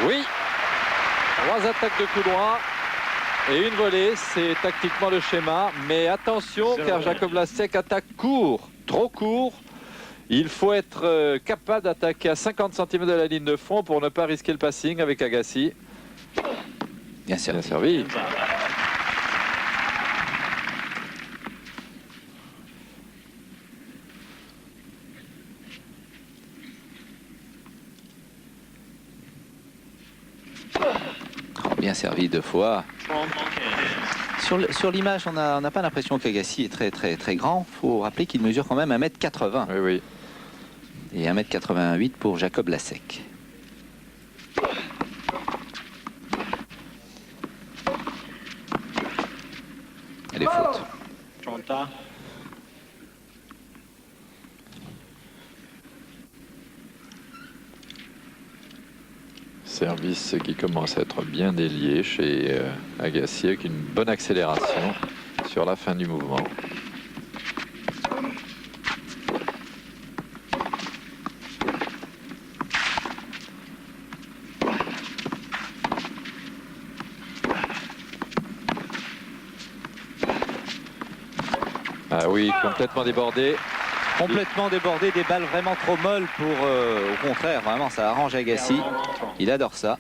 S6: Oui, 3 attaques de coup droit et une volée, c'est tactiquement le schéma. Mais attention, car Jacob Lasek attaque court, trop court. Il faut être capable d'attaquer à 50 cm de la ligne de fond pour ne pas risquer le passing avec Agassi.
S2: Bien servi.
S6: Bien servi.
S2: Bien servi 2 fois. Sur l'image, on n'a pas l'impression qu'Agassi est très grand. Il faut rappeler qu'il mesure quand même 1m80.
S6: Oui, oui.
S2: Et 1m88 pour Jacob Lasek. Elle est faute.
S5: Trenta.
S6: Service qui commence à être bien délié chez Agassi avec une bonne accélération sur la fin du mouvement. Ah oui, complètement débordé.
S2: Complètement débordé, des balles vraiment trop molles pour... au contraire, vraiment, ça arrange Agassi. Il adore ça.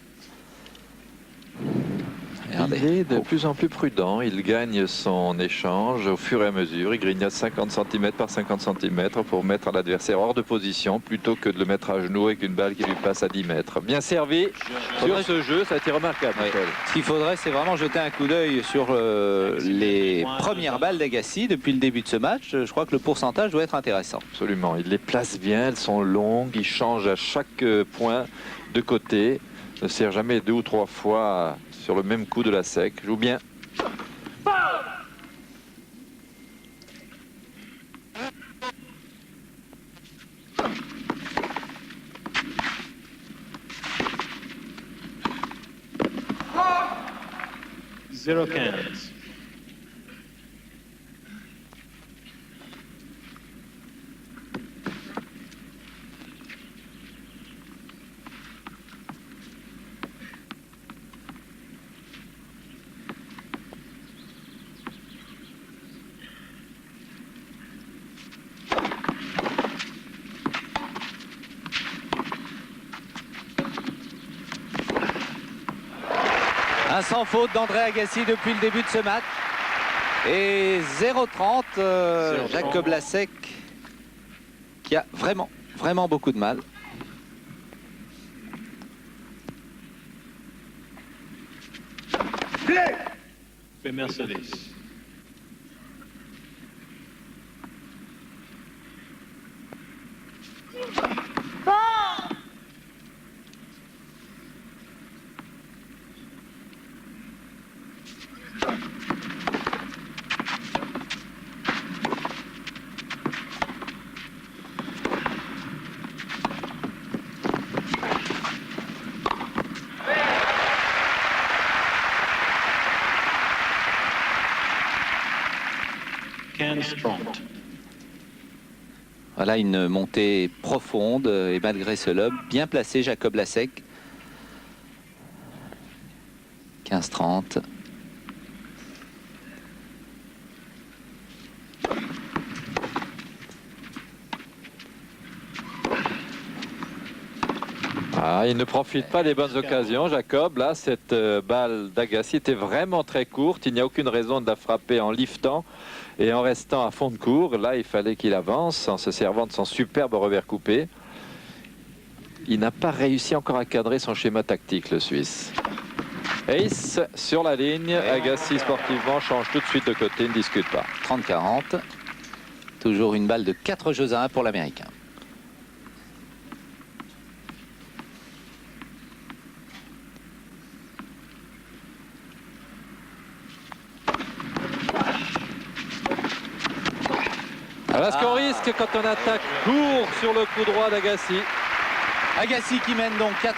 S2: Regardez.
S6: Il est de plus en plus prudent. Il gagne son échange au fur et à mesure. Il grignote 50 cm par 50 cm pour mettre l'adversaire hors de position plutôt que de le mettre à genoux avec une balle qui lui passe à 10 mètres. Bien servi sur ce jeu, ça a été remarquable.
S2: Oui. Ce qu'il faudrait, c'est vraiment jeter un coup d'œil sur les premières balles d'Agassi depuis le début de ce match. Je crois que le pourcentage doit être intéressant.
S6: Absolument. Il les place bien, elles sont longues. Il change à chaque point de côté. Ne sert jamais 2 ou 3 fois sur le même coup de Lasek. Joue bien.
S5: Zero 15.
S2: Un sans faute d'André Agassi depuis le début de ce match. Et 0-30, Jacob Lasek qui a vraiment beaucoup de mal.
S5: Et Mercedes.
S2: Voilà une montée profonde et malgré ce lob, bien placé Jacob Lasek. 15-30.
S6: Ah, il ne profite pas des bonnes occasions, Jacob. Là, cette balle d'Agassi était vraiment très courte. Il n'y a aucune raison de la frapper en liftant et en restant à fond de court. Là, il fallait qu'il avance en se servant de son superbe revers coupé. Il n'a pas réussi encore à cadrer son schéma tactique, le Suisse. Ace sur la ligne. Agassi, sportivement, change tout de suite de côté, ne discute pas.
S2: 30-40. Toujours une balle de 4 jeux à 1 pour l'Américain.
S6: Voilà ce qu'on risque quand on attaque court sur le coup droit d'Agassi.
S2: Agassi qui mène donc 4-1.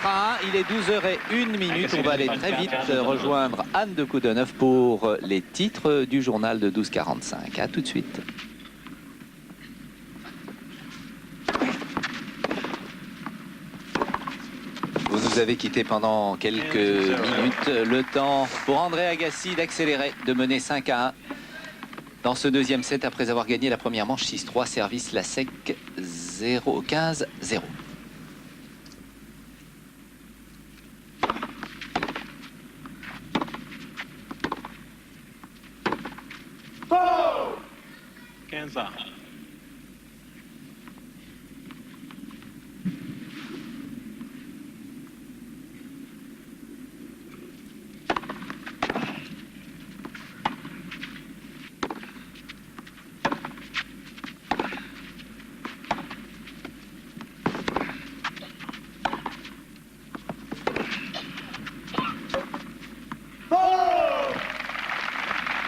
S2: Il est 12h01. On va aller très vite rejoindre Anne de Coudeneuve pour les titres du journal de 12h45. A tout de suite. Vous nous avez quitté pendant quelques minutes. Le temps pour André Agassi d'accélérer, de mener 5-1. Dans ce deuxième set, après avoir gagné la première manche 6-3, service Lasek 0-15-0.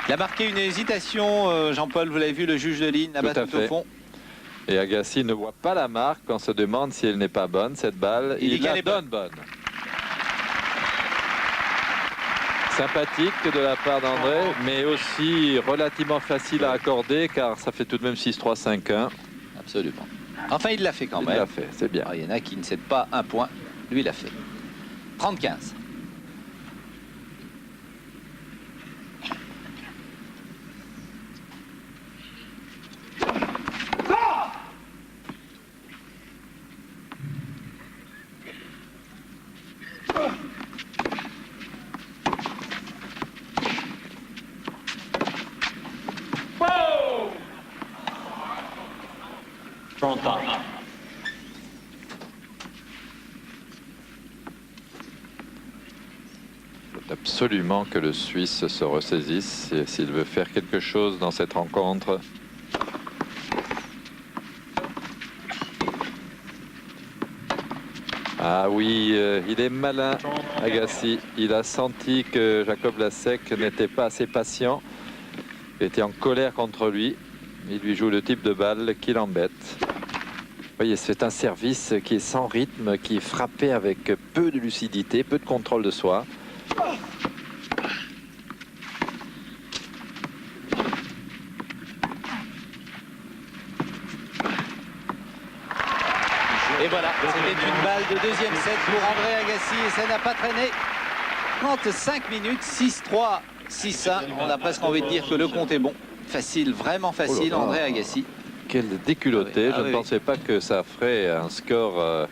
S2: Il a marqué une hésitation, Jean-Paul, vous l'avez vu, le juge de ligne là-bas tout au fond.
S6: Et Agassi ne voit pas la marque, on se demande si elle n'est pas bonne, cette balle. Il la donne bonne. Sympathique de la part d'André, mais aussi relativement facile à accorder, car ça fait tout de même 6-3-5-1.
S2: Absolument. Enfin, il l'a fait quand même.
S6: Il l'a fait, c'est bien.
S2: Alors, il y en a qui ne cèdent pas un point. Lui, il l'a fait. 30-15.
S6: Absolument que le Suisse se ressaisisse s'il veut faire quelque chose dans cette rencontre. Ah oui, il est malin, Agassi. Il a senti que Jacob Lasek n'était pas assez patient. Il était en colère contre lui. Il lui joue le type de balle qui l'embête. Vous voyez, c'est un service qui est sans rythme, qui est frappé avec peu de lucidité, peu de contrôle de soi.
S2: Et voilà, c'était une balle de deuxième set pour André Agassi et ça n'a pas traîné. 35 minutes, 6-3, 6-1. On a presque envie de dire que le compte est bon. Facile, vraiment facile, André Agassi.
S6: Quel déculotté, je ne pensais pas que ça ferait un score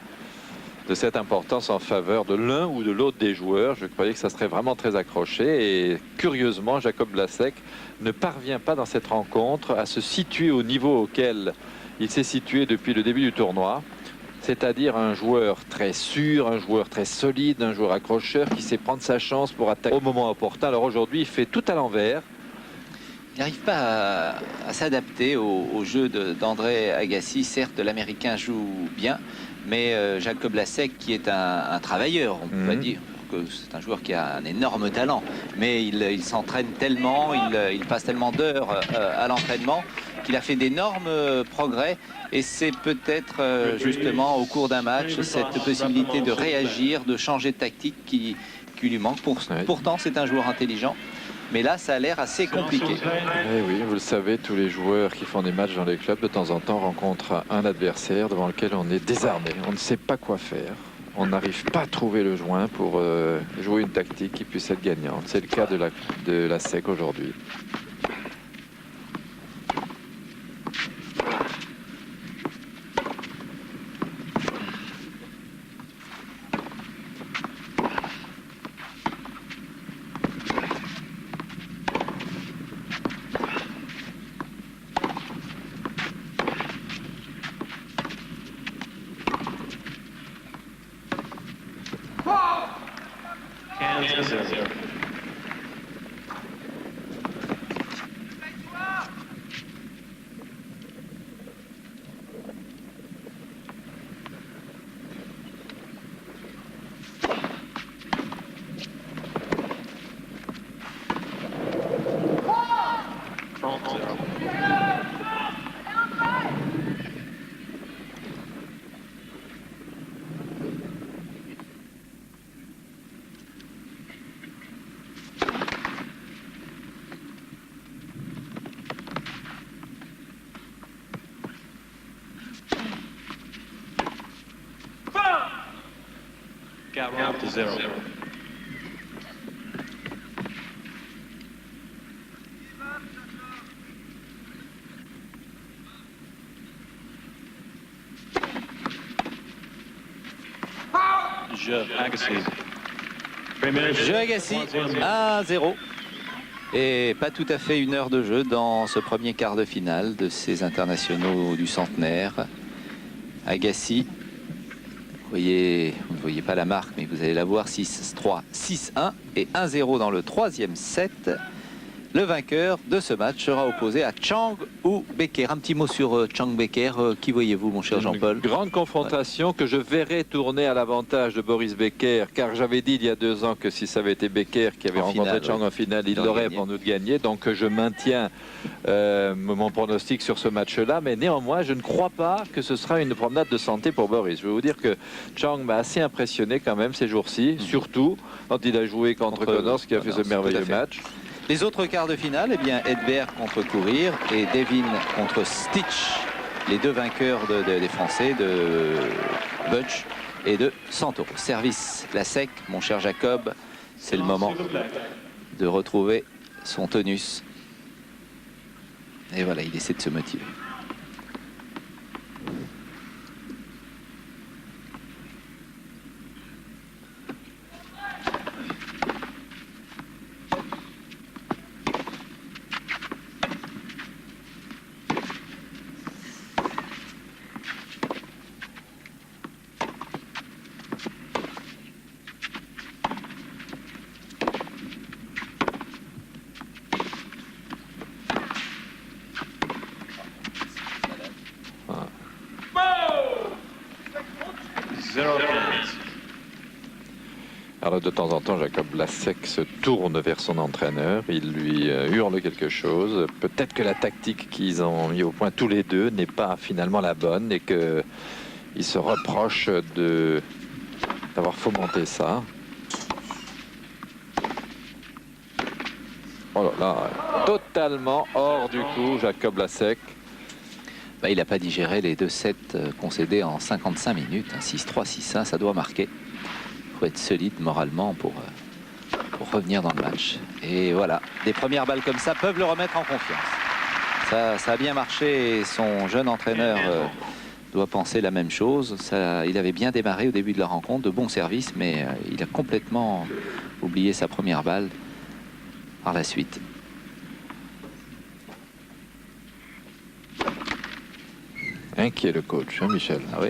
S6: de cette importance en faveur de l'un ou de l'autre des joueurs. Je croyais que ça serait vraiment très accroché et curieusement, Jakub Lasek ne parvient pas dans cette rencontre à se situer au niveau auquel il s'est situé depuis le début du tournoi. C'est-à-dire un joueur très sûr, un joueur très solide, un joueur accrocheur qui sait prendre sa chance pour attaquer au moment opportun. Alors aujourd'hui, il fait tout à l'envers.
S2: Il n'arrive pas à s'adapter au jeu d'André Agassi. Certes, l'Américain joue bien, mais Jakub Lasek, qui est un travailleur, on peut pas dire que c'est un joueur qui a un énorme talent, mais il s'entraîne tellement, il passe tellement d'heures à l'entraînement qu'il a fait d'énormes progrès. Et c'est peut-être justement au cours d'un match cette possibilité de réagir, de changer de tactique qui lui manque. Pourtant, c'est un joueur intelligent. Mais là, ça a l'air assez compliqué.
S6: Et oui, vous le savez, tous les joueurs qui font des matchs dans les clubs, de temps en temps, rencontrent un adversaire devant lequel on est désarmé. On ne sait pas quoi faire. On n'arrive pas à trouver le joint pour jouer une tactique qui puisse être gagnante. C'est le cas de Lasek aujourd'hui.
S5: Count to 0. Jeu Agassi.
S2: Jeu Agassi, 1-0. Et pas tout à fait une heure de jeu dans ce premier quart de finale de ces internationaux du centenaire. Agassi. Vous ne voyez pas la marque, mais vous allez la voir, 6-3, 6-1 et 1-0 dans le troisième set. Le vainqueur de ce match sera opposé à Chang ou Becker. Un petit mot sur Chang Becker. Qui voyez-vous, mon cher Jean-Paul?
S6: Grande confrontation que je verrai tourner à l'avantage de Boris Becker, car j'avais dit il y a 2 ans que si ça avait été Becker qui avait rencontré Chang en finale, il l'aurait pour nous gagner. Donc je maintiens mon pronostic sur ce match-là, mais néanmoins, je ne crois pas que ce sera une promenade de santé pour Boris. Je vais vous dire que Chang m'a assez impressionné quand même ces jours-ci, surtout quand il a joué contre Connors, qui a fait ce merveilleux match.
S2: Les autres quarts de finale, eh bien Edberg contre Courir et Devin contre Stitch, les deux vainqueurs des Français, de Budge et de Santoro. Service Lasek, mon cher Jacob, c'est le moment de retrouver son tonus. Et voilà, il essaie de se motiver.
S6: Alors de temps en temps, Jakub Lasek se tourne vers son entraîneur, il lui hurle quelque chose. Peut-être que la tactique qu'ils ont mis au point tous les deux n'est pas finalement la bonne et qu'il se reproche d'avoir fomenté ça. Oh là là, totalement hors du coup, Jakub Lasek.
S2: Bah, il n'a pas digéré les 2 sets concédés en 55 minutes. 6-3, 6-1, ça doit marquer. Il faut être solide moralement pour revenir dans le match. Et voilà, des premières balles comme ça peuvent le remettre en confiance. Ça a bien marché et son jeune entraîneur doit penser la même chose. Il avait bien démarré au début de la rencontre, de bons services, mais il a complètement oublié sa première balle par la suite.
S6: Inquiet le coach, hein, Michel.
S2: Ah oui.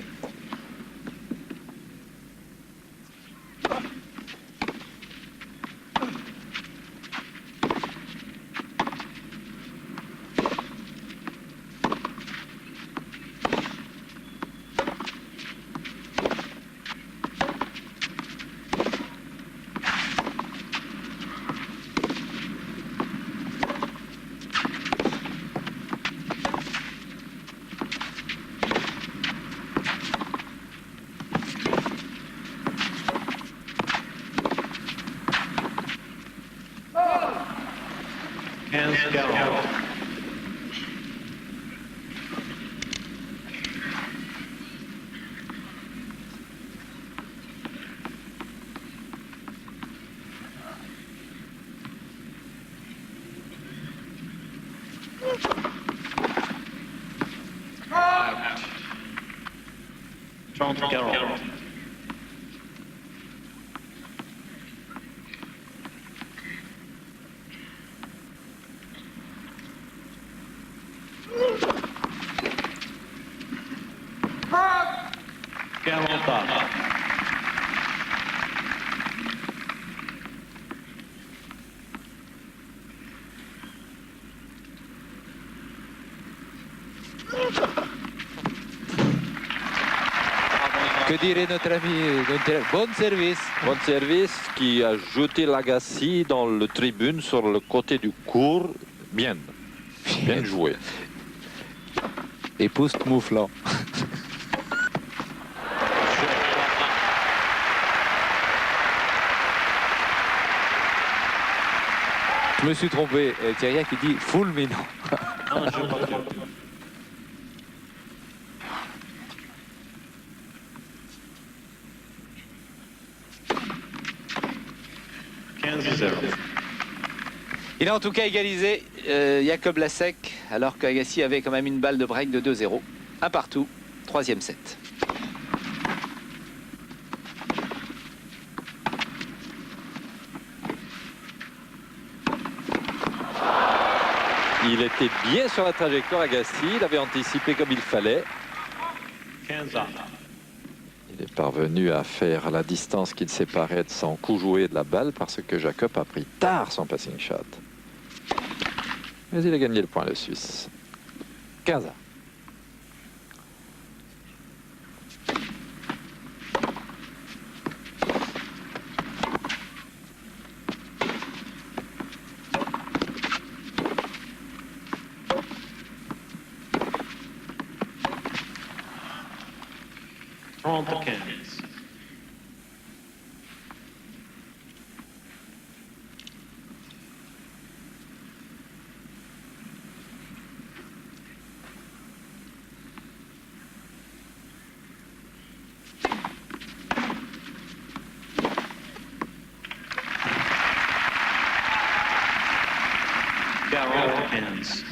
S2: Que dirait notre ami? Bon service.
S6: Bon service qui a jeté l'Agassi dans le tribune sur le côté du court. Bien. Bien joué.
S2: Et pousse mouflant. Je me suis trompé. Thierry qui dit fulminant. Il a en tout cas égalisé Jacob Lasek, alors qu'Agassi avait quand même une balle de break de 2-0. Un partout, troisième set.
S6: Il était bien sur la trajectoire, Agassi. Il avait anticipé comme il fallait. Il est parvenu à faire la distance qui le séparait de son coup joué de la balle parce que Jacob a pris tard son passing shot. Mais il a gagné le point, le Suisse. 15 ans.
S5: Misses.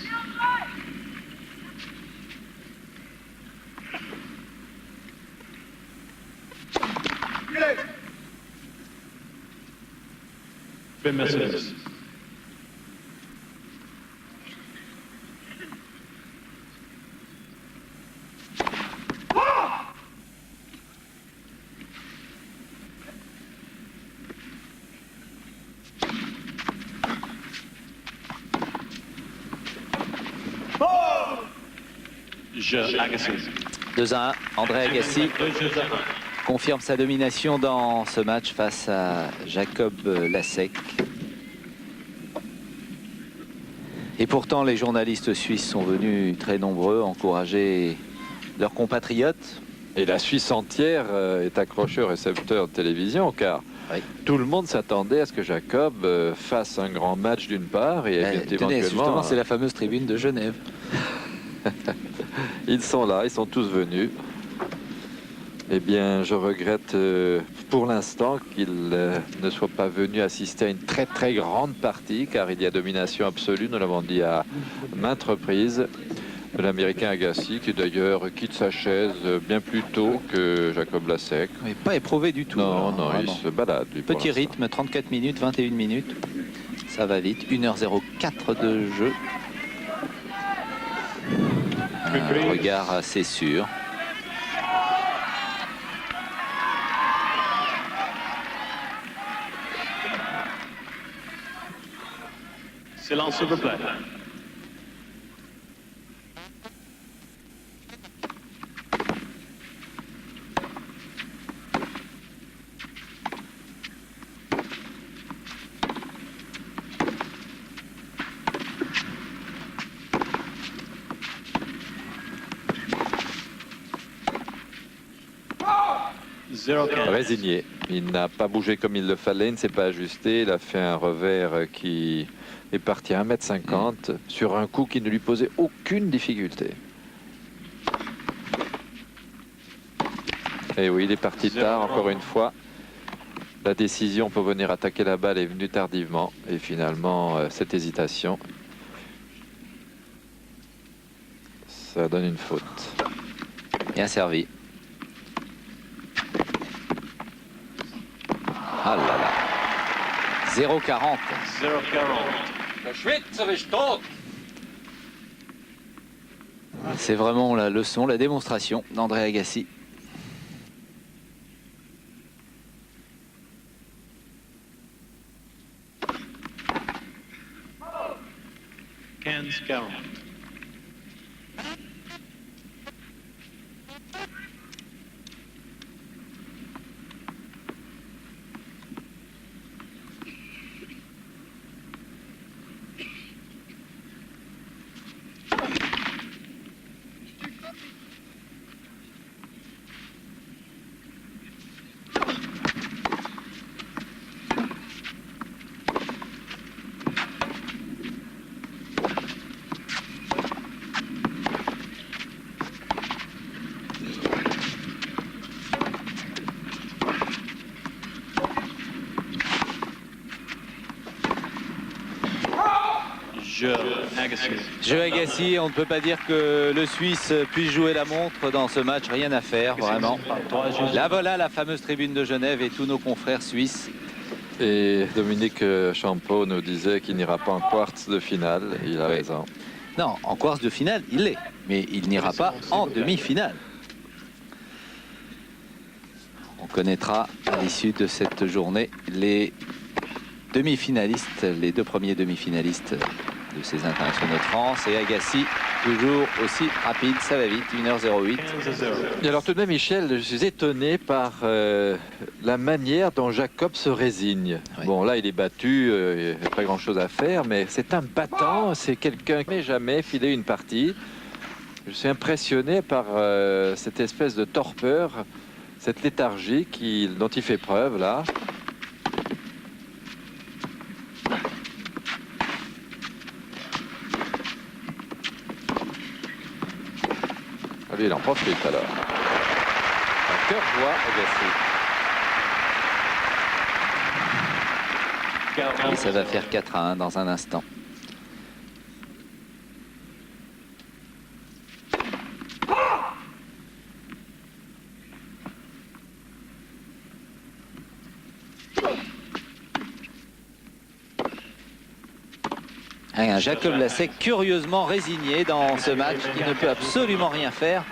S5: Agassi.
S2: 2-1, André Agassi confirme sa domination dans ce match face à Jacob Lasek. Et pourtant, les journalistes suisses sont venus très nombreux encourager leurs compatriotes.
S6: Et la Suisse entière est accrochée au récepteur de télévision, car
S2: oui,
S6: tout le monde s'attendait à ce que Jacob fasse un grand match d'une part et
S2: tenez, justement, c'est la fameuse tribune de Genève.
S6: Ils sont là, ils sont tous venus. Eh bien, je regrette pour l'instant qu'ils ne soient pas venus assister à une très très grande partie, car il y a domination absolue, nous l'avons dit à maintes reprises. l'Américain Agassi, qui d'ailleurs quitte sa chaise bien plus tôt que Jacob Lasek.
S2: Mais pas éprouvé du tout.
S6: Non,
S2: hein,
S6: non, il
S2: vraiment.
S6: se balade. Lui, pour
S2: Petit
S6: l'instant.
S2: rythme, 34 minutes, 21 minutes. Ça va vite. 1h04 de jeu. Un regard assez sûr.
S5: Silence, s'il vous plaît. Zéro quinze.
S6: Résigné. Il n'a pas bougé comme il le fallait, il ne s'est pas ajusté. Il a fait un revers qui est parti à 1,50 m sur un coup qui ne lui posait aucune difficulté. Et oui, il est parti tard, encore une fois. La décision pour venir attaquer la balle est venue tardivement. Et finalement, cette hésitation, ça donne une faute.
S2: Bien servi. Ah là là. 0,40.
S5: 0,40.
S2: C'est vraiment la leçon, la démonstration d'André Agassi.
S5: 15-40.
S2: Jeu Agassi, on ne peut pas dire que le Suisse puisse jouer la montre dans ce match, rien à faire, vraiment. Là voilà la fameuse tribune de Genève et tous nos confrères suisses.
S6: Et Dominique Champeau nous disait qu'il n'ira pas en quarts de finale. Il a raison.
S2: Non, en quarts de finale, il l'est, mais il n'ira pas en demi-finale. On connaîtra à l'issue de cette journée les demi-finalistes, les deux premiers demi-finalistes de ces internationaux de France. Et Agassi, toujours aussi rapide, ça va vite, 1h08.
S5: 15-0.
S6: Et alors tout de même, Michel, je suis étonné par la manière dont Jacob se résigne.
S2: Oui.
S6: Bon, là, il est battu, il n'y a pas grand-chose à faire, mais c'est un battant, c'est quelqu'un qui n'a jamais filé une partie. Je suis impressionné par cette espèce de torpeur, cette léthargie dont il fait preuve, là. Lui, il en profite alors. Un cœur joie Agassi.
S2: Et ça va faire 4-1 dans un instant. Un Jacob Lasek curieusement résigné dans ce match qui ne peut absolument rien faire.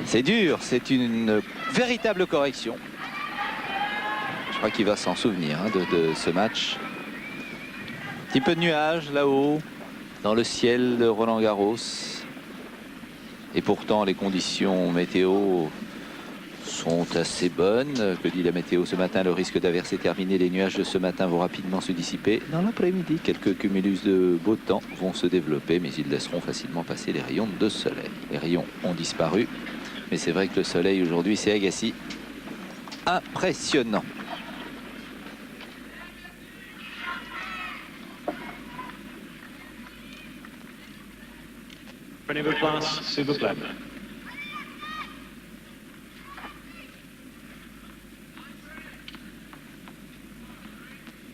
S2: C'est dur, c'est une véritable correction. Je crois qu'il va s'en souvenir de ce match. Un petit peu de nuages là-haut, dans le ciel de Roland-Garros. Et pourtant, les conditions météo sont assez bonnes. Que dit la météo ce matin? Le risque d'averse est terminé. Les nuages de ce matin vont rapidement se dissiper. Dans l'après-midi, quelques cumulus de beau temps vont se développer, mais ils laisseront facilement passer les rayons de soleil. Les rayons ont disparu, mais c'est vrai que le soleil aujourd'hui, c'est Agassi. Impressionnant.
S5: Prenez vos places, s'il vous plaît.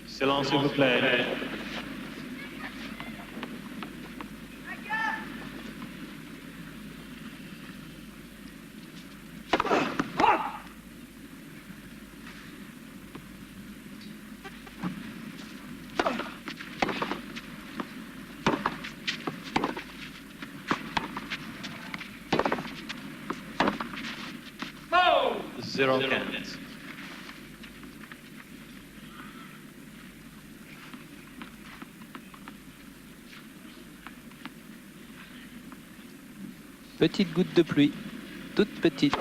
S5: Silence, s'il vous plaît. 0-15.
S2: Petite goutte de pluie, toute petite.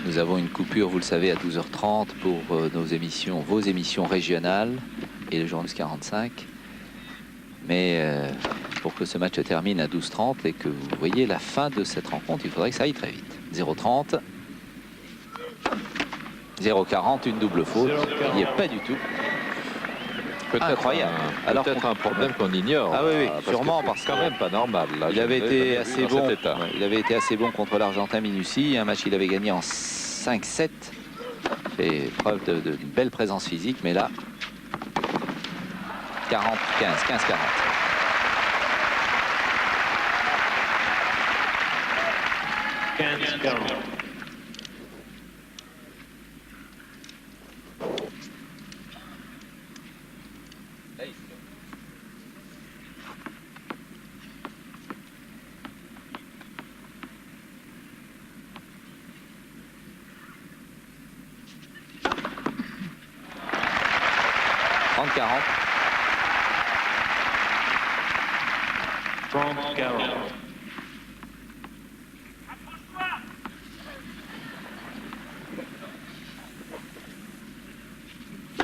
S2: Nous avons une coupure, vous le savez, à 12h30 pour nos émissions, vos émissions régionales et le journal 45. Mais pour que ce match se termine à 12h30 et que vous voyez la fin de cette rencontre, il faudrait que ça aille très vite. 0-30. 0-40, une double faute. Il n'y est pas du tout. Incroyable.
S6: Alors peut-être un problème qu'on ignore.
S2: Ah oui, oui,
S6: parce
S2: sûrement,
S6: que
S2: parce
S6: c'est quand même pas normal. Là,
S2: il avait été assez bon.
S6: Ouais,
S2: Il avait été assez bon contre l'Argentin Minussi. Un match qu'il avait gagné en 5-7. Fait preuve d'une belle présence physique, mais là, 40-15, 15-40.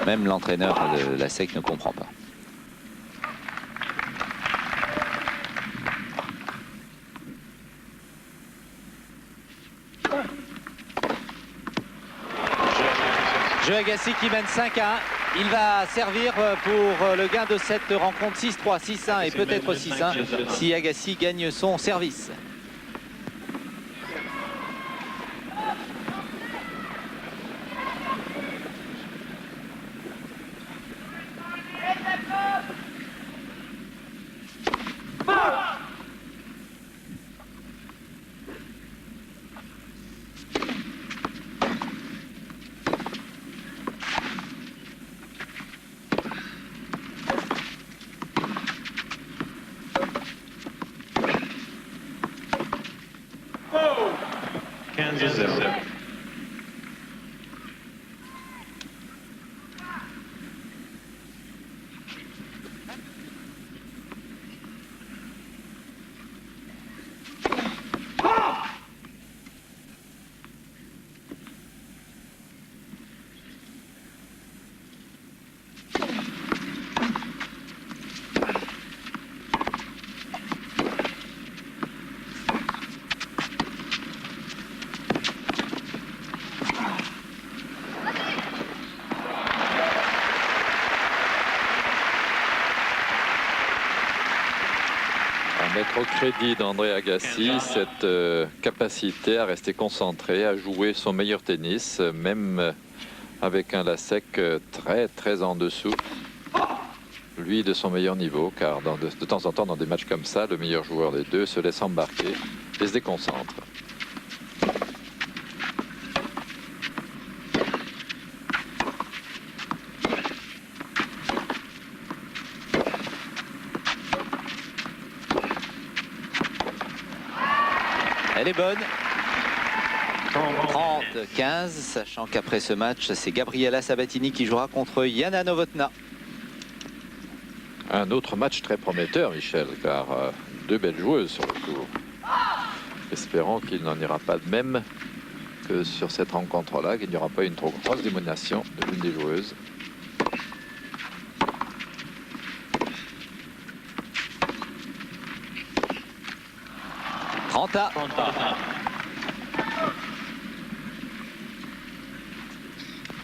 S2: Même l'entraîneur de la SEC ne comprend pas. Joe Agassi qui mène 5-1. Il va servir pour le gain de cette rencontre 6-3, 6-1 et peut-être 6-1 si Agassi gagne son service.
S5: Kansas 0.
S6: Mettre au crédit d'André Agassi cette capacité à rester concentré, à jouer son meilleur tennis, même avec un Lasek très en dessous, lui de son meilleur niveau, car de temps en temps dans des matchs comme ça, le meilleur joueur des deux se laisse embarquer et se déconcentre.
S2: Elle est bonne. 30-15, sachant qu'après ce match, c'est Gabriela Sabatini qui jouera contre Jana Novotná.
S6: Un autre match très prometteur, Michel, car deux belles joueuses sur le tour. Espérons qu'il n'en ira pas de même que sur cette rencontre-là, qu'il n'y aura pas une trop grosse démonation de l'une des joueuses.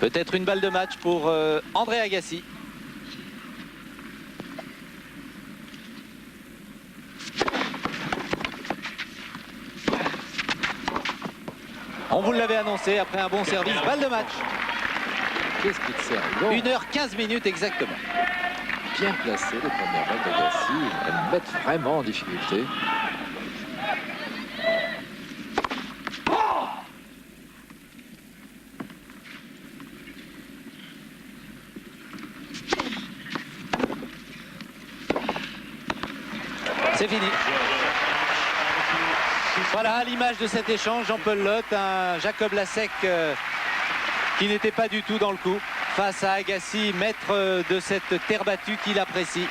S2: Peut-être une balle de match pour André Agassi. On vous l'avait annoncé après un bon service, balle de match.
S6: Qu'est-ce qu'il sert?
S2: 1h15 minutes exactement.
S6: Bien placé, les premières balles d'Agassi. Elles mettent vraiment en difficulté.
S2: C'est fini. Voilà à l'image de cet échange, Jean-Paul Lotte, un Jacob Lasek qui n'était pas du tout dans le coup face à Agassi, maître de cette terre battue qu'il apprécie.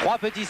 S2: 3 petits